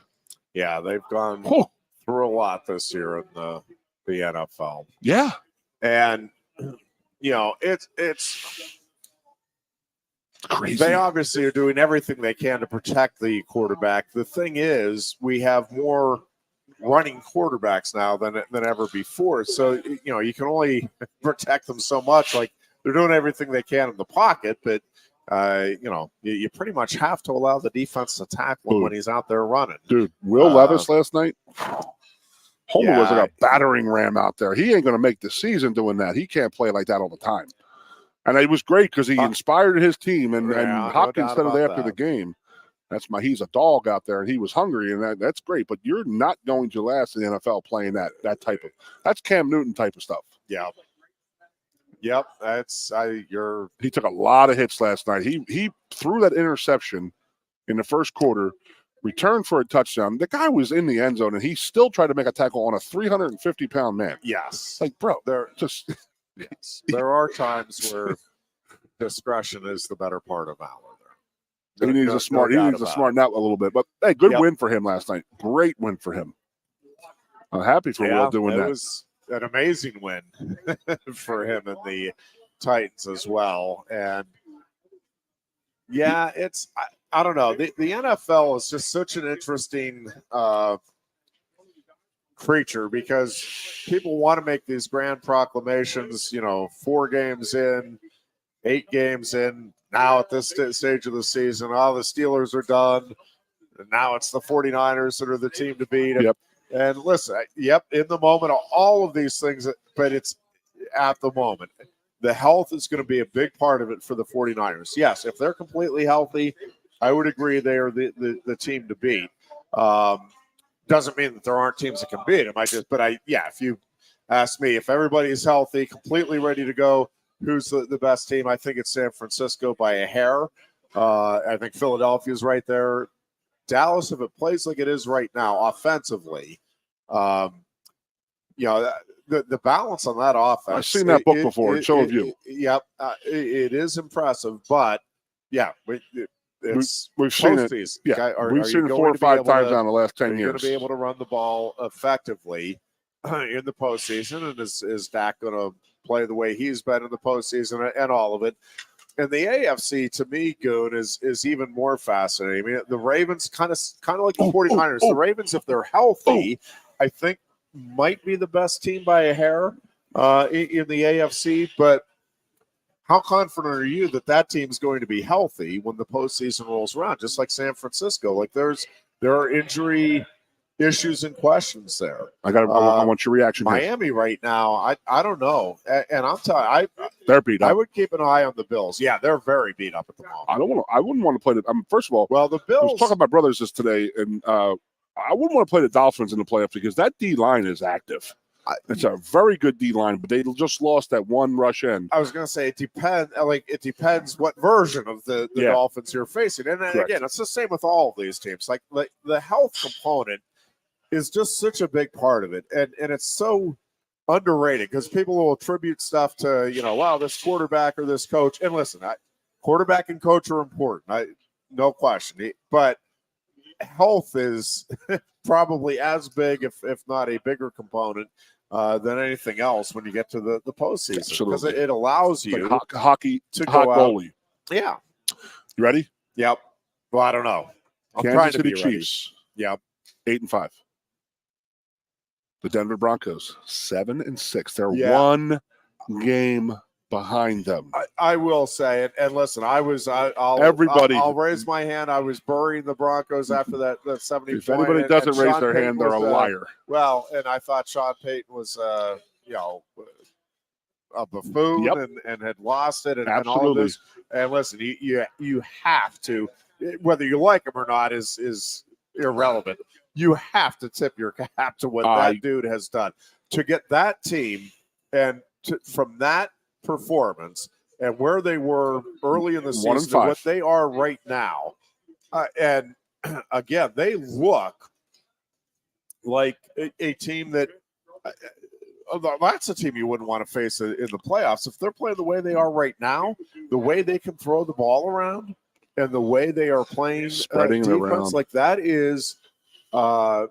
Yeah, they've gone through a lot this year in the NFL. Yeah. And it's crazy. They obviously are doing everything they can to protect the quarterback. The thing is, we have more running quarterbacks now than ever before. So, you can only protect them so much. Like, they're doing everything they can in the pocket, but, you pretty much have to allow the defense to tackle him when he's out there running. Dude, Will Levis last night, Homer was like a battering ram out there. He ain't going to make the season doing that. He can't play like that all the time. And it was great because he inspired his team. And Hopkins said it after the game. He's a dog out there, and he was hungry, and that's great. But you're not going to last in the NFL playing that type of. That's Cam Newton type of stuff. Yeah. Yep. He took a lot of hits last night. He threw that interception in the first quarter, returned for a touchdown. The guy was in the end zone, and he still tried to make a tackle on a 350-pound man. Yes. Like, bro, yes. There are times where discretion is the better part of valor. He needs to smarten out a little bit. But, hey, good win for him last night. Great win for him. I'm happy for Will doing that. It was an amazing win for him and the Titans as well. And, I don't know. The NFL is just such an interesting creature because people want to make these grand proclamations, 4 games in, 8 games in. Now at this stage of the season, all the Steelers are done. And now it's the 49ers that are the team to beat. Yep. And listen, in the moment, all of these things, but it's at the moment. The health is going to be a big part of it for the 49ers. Yes, if they're completely healthy, I would agree they are the team to beat. Doesn't mean that there aren't teams that can beat them. If you ask me, if everybody is healthy, completely ready to go, who's the best team? I think it's San Francisco by a hair. I think Philadelphia's right there. Dallas, if it plays like it is right now, offensively, the balance on that offense. I've seen that book before, and so have you. Yep, it is impressive, but we've seen it. Yeah, we've seen it 4 or 5 times in the last 10 years. You're going to be able to run the ball effectively in the postseason, and is Dak going to play the way he's been in the postseason and all of it? And the AFC, to me, Goon, is even more fascinating. I mean, the Ravens kind of like the 49ers. The Ravens, if they're healthy, I think might be the best team by a hair in the AFC. But how confident are you that team's going to be healthy when the postseason rolls around? Just like San Francisco, like there are injury issues and questions there. I want your reaction. Miami right now, I don't know, and I'm telling you, they're beat up. I would keep an eye on the Bills. Yeah, they're very beat up at the moment. I wouldn't want to play the. First of all, the Bills. I was talking to my brothers this today, and I wouldn't want to play the Dolphins in the playoffs because that D line is active. It's a very good D line, but they just lost that one rush end. I was going to say it depends. It depends what version of the Dolphins you're facing, and again, it's the same with all of these teams. Like the health component is just such a big part of it, and it's so underrated because people will attribute stuff to this quarterback or this coach. And listen, quarterback and coach are important, no question, but health is probably as big, if not a bigger component than anything else when you get to the postseason, because it allows you hockey to go goalie. Yeah, you ready? Yep. Well, I don't know. I'm Kansas trying to City be Chiefs. Ready. Yep. 8-5. The Denver Broncos 7-6. They're 1 game behind them. I will say it, and listen, I'll raise my hand. I was burying the Broncos after that 70 If anybody doesn't raise their hand, they're a liar. Well, and I thought Sean Payton was a buffoon and had lost it and all of this. And listen, you have to, whether you like him or not is irrelevant. You have to tip your cap to what that dude has done to get that team and from that performance and where they were early in the season to what they are right now. And again, they look like a team that that's a team you wouldn't want to face in the playoffs. If they're playing the way they are right now, the way they can throw the ball around and the way they are playing spreading defense around like that is I'd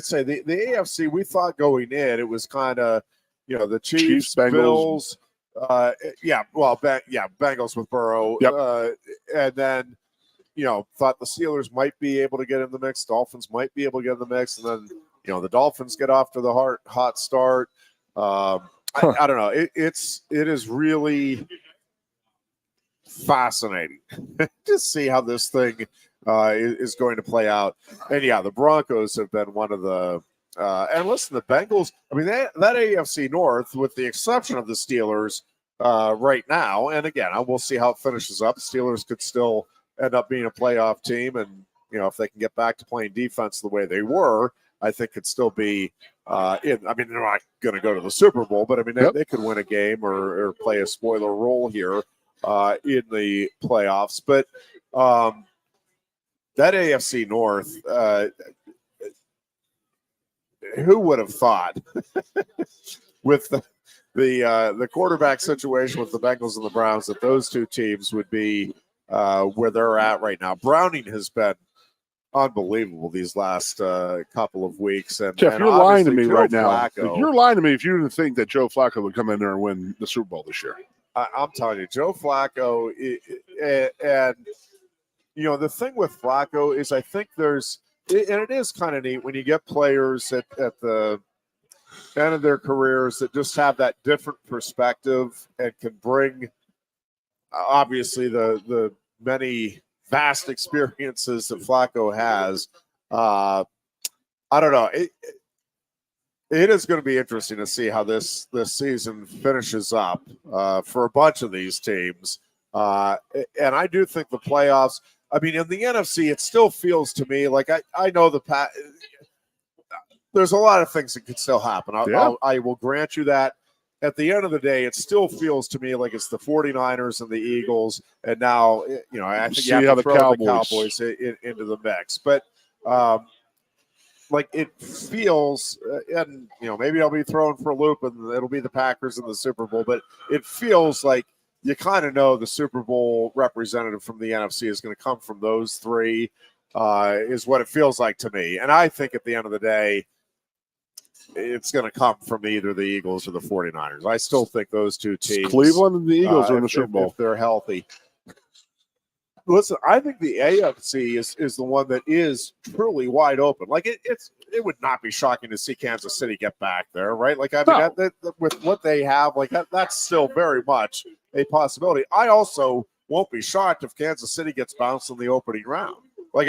say the AFC, we thought going in, it was kind of, the Chiefs, Bills, Bengals with Burrow. Yep. And then thought the Steelers might be able to get in the mix. Dolphins might be able to get in the mix. And then, the Dolphins get off to the hot start. I don't know. It is really fascinating to see how this thing is going to play out. And yeah, the Broncos have been one of the and listen, the Bengals, I mean, that AFC North, with the exception of the Steelers right now, and again, we'll see how it finishes up. Steelers could still end up being a playoff team, and if they can get back to playing defense the way they were, I think could still be I mean, they're not going to go to the Super Bowl, but I mean, they could win a game or play a spoiler role here in the playoffs. But that AFC North, who would have thought with the quarterback situation with the Bengals and the Browns that those two teams would be where they're at right now? Browning has been unbelievable these last couple of weeks. And Jeff, and you're lying to me Joe right now. Flacco, You're lying to me if you didn't think that Joe Flacco would come in there and win the Super Bowl this year. I'm telling you, Joe Flacco, and the thing with Flacco is I think there's, and it is kind of neat when you get players at the end of their careers that just have that different perspective and can bring, obviously, the many vast experiences that Flacco has. I don't know. It is going to be interesting to see how this season finishes up for a bunch of these teams. And I do think the playoffs, I mean, in the NFC, it still feels to me like I know there's a lot of things that could still happen. I will grant you that. At the end of the day, it still feels to me like it's the 49ers and the Eagles. And now, I think you have to throw the Cowboys into the mix. But, like it feels, and maybe I'll be thrown for a loop, and it'll be the Packers in the Super Bowl. But it feels like you kind of know the Super Bowl representative from the NFC is going to come from those three, is what it feels like to me. And I think at the end of the day, it's going to come from either the Eagles or the 49ers. I still think those two teams, Cleveland and the Eagles, are in the Super Bowl if they're healthy. Listen, I think the AFC is the one that is truly wide open. Like it would not be shocking to see Kansas City get back there, right? Like I mean, that, with what they have, like that's still very much a possibility. I also won't be shocked if Kansas City gets bounced in the opening round. Like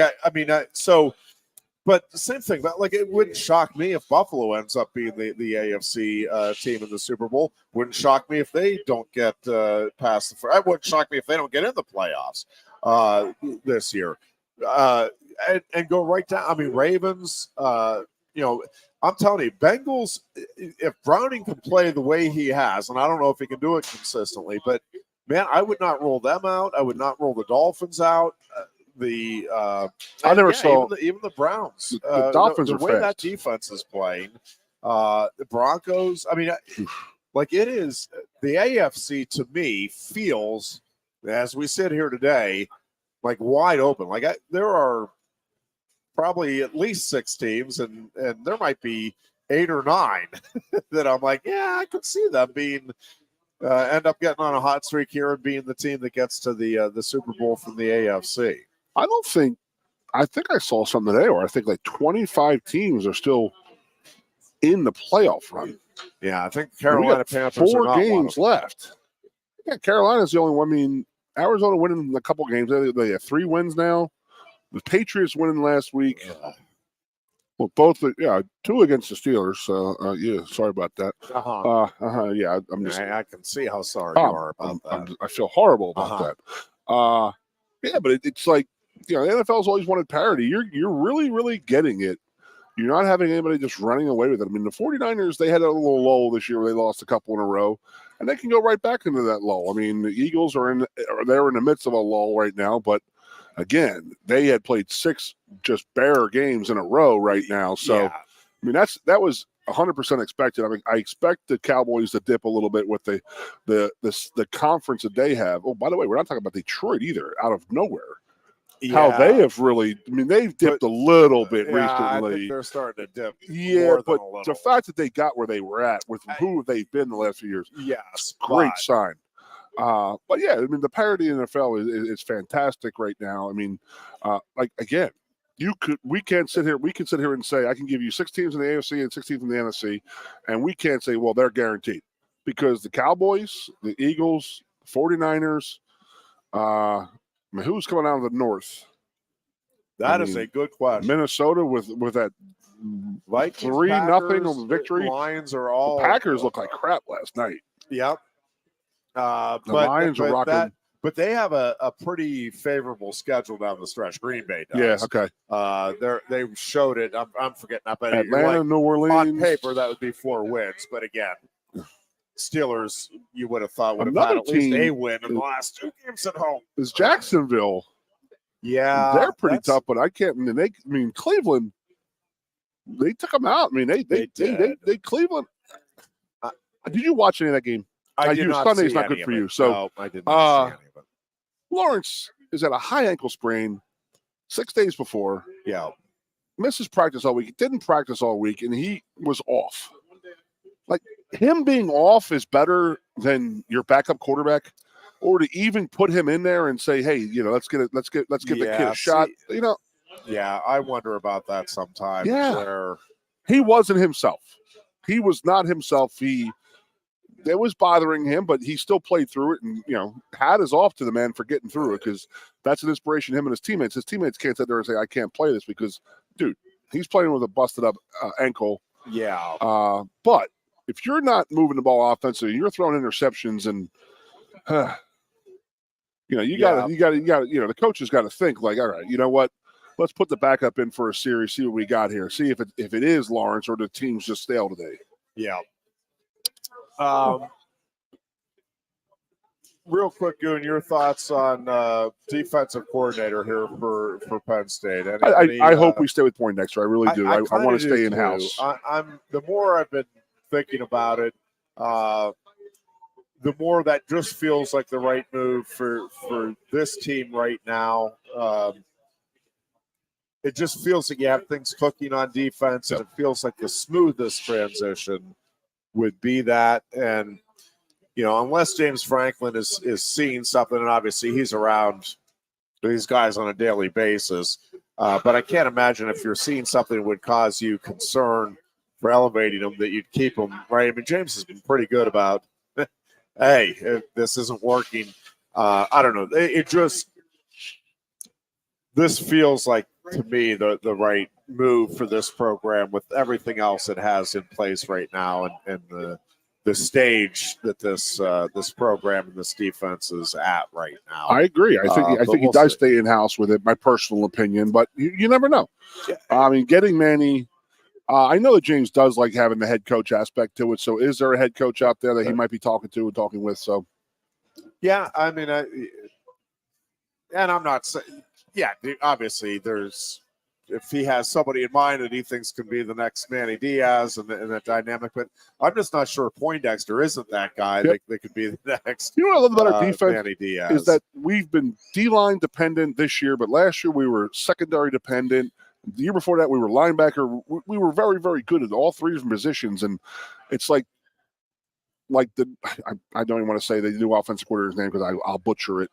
but the same thing. But like it wouldn't shock me if Buffalo ends up being the AFC team in the Super Bowl. Wouldn't shock me if they don't get past the. It wouldn't shock me if they don't get in the playoffs this year, and go right down. I mean, Ravens. I'm telling you, Bengals. If Browning can play the way he has, and I don't know if he can do it consistently, but man, I would not rule them out. I would not rule the Dolphins out. I never saw even the Browns. The Dolphins the are way fast. that defense is playing. The Broncos. I mean, like it is the AFC to me feels, as we sit here today, like wide open. Like there are probably at least 6 teams, and there might be 8 or 9 that I'm like, yeah, I could see them being. End up getting on a hot streak here and being the team that gets to the Super Bowl from the AFC. I think I saw something today where I think like 25 teams are still in the playoff run. Yeah, I think Carolina Panthers 4 games left. Yeah, Carolina's the only one. I mean, Arizona winning a couple games. They have 3 wins now. The Patriots winning last week. Yeah. Well, 2 against the Steelers. So, sorry about that. Yeah, I'm just. I can see how sorry you are about that. I feel horrible about that. Yeah, but it's like, the NFL's always wanted parity. You're really, really getting it. You're not having anybody just running away with it. I mean, the 49ers, they had a little lull this year where they lost a couple in a row, and they can go right back into that lull. I mean, the Eagles they're in the midst of a lull right now, but again, they had played 6 just bare games in a row right now. So, yeah. I mean, that was 100% expected. I mean, I expect the Cowboys to dip a little bit with the conference that they have. Oh, by the way, we're not talking about Detroit either, out of nowhere. Yeah. How they have really, I mean, they've dipped a little bit recently. I think they're starting to dip. Yeah, but the fact that they got where they were at with who they've been the last few years, yes, great sign. But yeah, I mean, the parity in the NFL is fantastic right now. I mean, like again, we can sit here and say I can give you 6 teams in the AFC and 6 teams in the NFC, and we can't say, well, they're guaranteed, because the Cowboys, the Eagles, 49ers, I mean, who's coming out of the North? That is a good question. Minnesota with that Vikings, 3-0 victory. Lions are all. The Packers look like crap last night. Yep. The Lions are rocking. But they have a pretty favorable schedule down the stretch. Green Bay does. Yeah, okay. They showed it. I'm forgetting. Atlanta, New Orleans. On paper, that would be 4 wins. But again, Steelers, you would have thought would have had at least a win in the last 2 games at home. Is Jacksonville? Yeah, they're pretty tough. But I can't. I mean, Cleveland. They took them out. I mean, they Cleveland. Did you watch any of that game? I did not. Sunday's not good for you. So no, I did not see any of it. Lawrence is at a high ankle sprain 6 days before. Yeah. Misses practice all week. Didn't practice all week, and he was off. Like, him being off is better than your backup quarterback, or to even put him in there and say, hey, let's give the kid a shot. Yeah, I wonder about that sometimes. Yeah. Where he wasn't himself. He was not himself. It was bothering him, but he still played through it, and hat is off to the man for getting through it, because that's an inspiration to him and his teammates. His teammates can't sit there and say, I can't play this, because, dude, he's playing with a busted up ankle. Yeah. But if you're not moving the ball offensively, you're throwing interceptions, and the coach has got to think like, all right, you know what? Let's put the backup in for a series, see what we got here, see if it is Lawrence or the team's just stale today. Yeah. Real quick, Goon, your thoughts on defensive coordinator here for Penn State? I hope we stay with Poindexter. I really do. I want to stay in house. The more I've been thinking about it, the more that just feels like the right move for this team right now. It just feels like you have things cooking on defense, and it feels like the smoothest transition would be that. And unless James Franklin is seeing something, and obviously he's around these guys on a daily basis, but I can't imagine if you're seeing something that would cause you concern for elevating them that you'd keep them, right? I mean, James has been pretty good about, hey, if this isn't working, I don't know. This feels like, to me, the right move for this program with everything else it has in place right now, and the stage that this program and this defense is at right now. I agree. I think he does stay in house with it. My personal opinion, but you never know. Yeah. I mean, getting Manny. I know that James does like having the head coach aspect to it. So, is there a head coach out there that he might be talking to and talking with? So, yeah, I mean, and I'm not saying. Yeah, obviously, if he has somebody in mind that he thinks can be the next Manny Diaz and that dynamic, but I'm just not sure Poindexter isn't that guy that could be the next. You know what I love about our defense Manny Diaz is that we've been D-line dependent this year, but last year we were secondary dependent. The year before that we were linebacker. We were very, very good at all 3 different positions, and it's I don't even want to say the new offensive coordinator's name because I'll butcher it.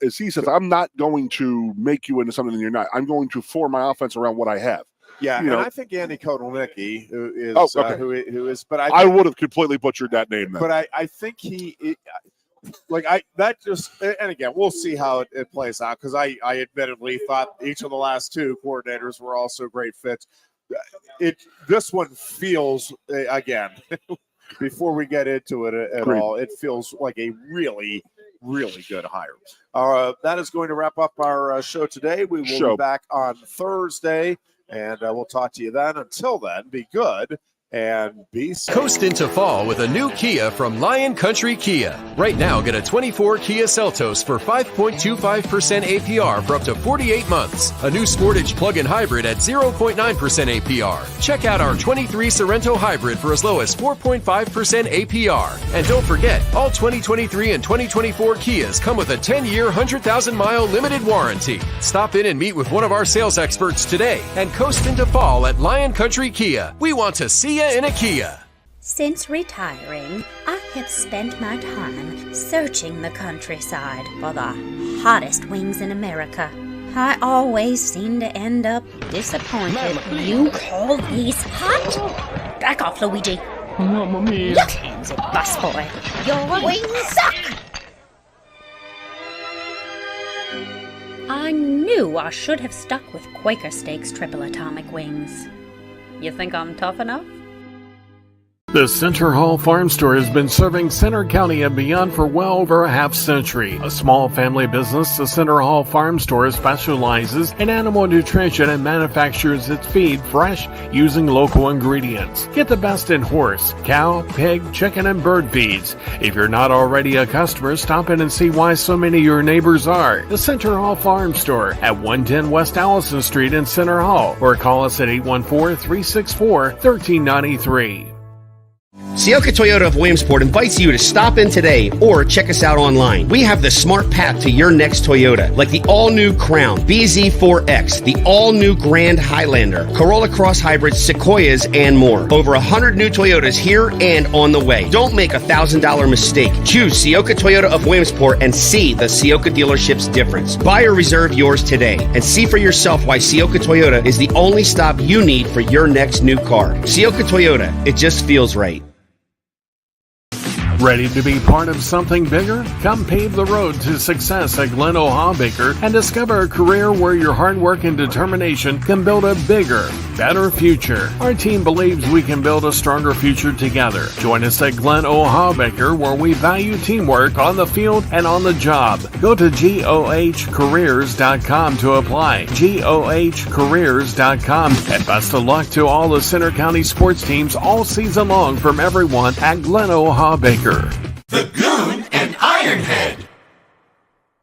Is he says, I'm not going to make you into something that you're not. I'm going to form my offense around what I have. Yeah, and I think Andy Kotelnicki, who is, but I would have completely butchered that name then. But I think and again, we'll see how it plays out, because I admittedly thought each of the last 2 coordinators were also great fits. This one feels, again, before we get into it at all, it feels like a really good hire. That is going to wrap up our show today. We will be back on Thursday, and we'll talk to you then. Until then, be good and be safe. Coast into fall with a new Kia from Lion Country Kia. Right now, get a 24 Kia Seltos for 5.25% APR for up to 48 months. A new Sportage plug-in hybrid at 0.9% APR. Check out our 23 Sorrento hybrid for as low as 4.5% APR. And don't forget, all 2023 and 2024 Kias come with a 10-year, 100,000-mile limited warranty. Stop in and meet with one of our sales experts today and coast into fall at Lion Country Kia. We want to see you in a Kia. Since retiring, I have spent my time searching the countryside for the hottest wings in America. I always seem to end up disappointed. You call these hot? Back off, Luigi. Mamma mia. Look, handsy busboy. Your wings suck! I knew I should have stuck with Quaker Steak's triple atomic wings. You think I'm tough enough? The Center Hall Farm Store has been serving Center County and beyond for well over a half century. A small family business, the Center Hall Farm Store specializes in animal nutrition and manufactures its feed fresh using local ingredients. Get the best in horse, cow, pig, chicken, and bird feeds. If you're not already a customer, stop in and see why so many of your neighbors are. The Center Hall Farm Store at 110 West Allison Street in Center Hall, or call us at 814-364-1393. Sioka Toyota of Williamsport invites you to stop in today or check us out online. We have the smart path to your next Toyota, like the all-new Crown, BZ4X, the all-new Grand Highlander, Corolla Cross Hybrids, Sequoias, and more. Over 100 new Toyotas here and on the way. Don't make a $1,000 mistake. Choose Sioka Toyota of Williamsport and see the Sioka dealership's difference. Buy or reserve yours today and see for yourself why Sioka Toyota is the only stop you need for your next new car. Sioka Toyota, it just feels right. Ready to be part of something bigger? Come pave the road to success at Glen Baker and discover a career where your hard work and determination can build a bigger, better future. Our team believes we can build a stronger future together. Join us at Glen Baker, where we value teamwork on the field and on the job. Go to GOHcareers.com to apply. GOHcareers.com. And best of luck to all the Center County sports teams all season long from everyone at Glen Baker.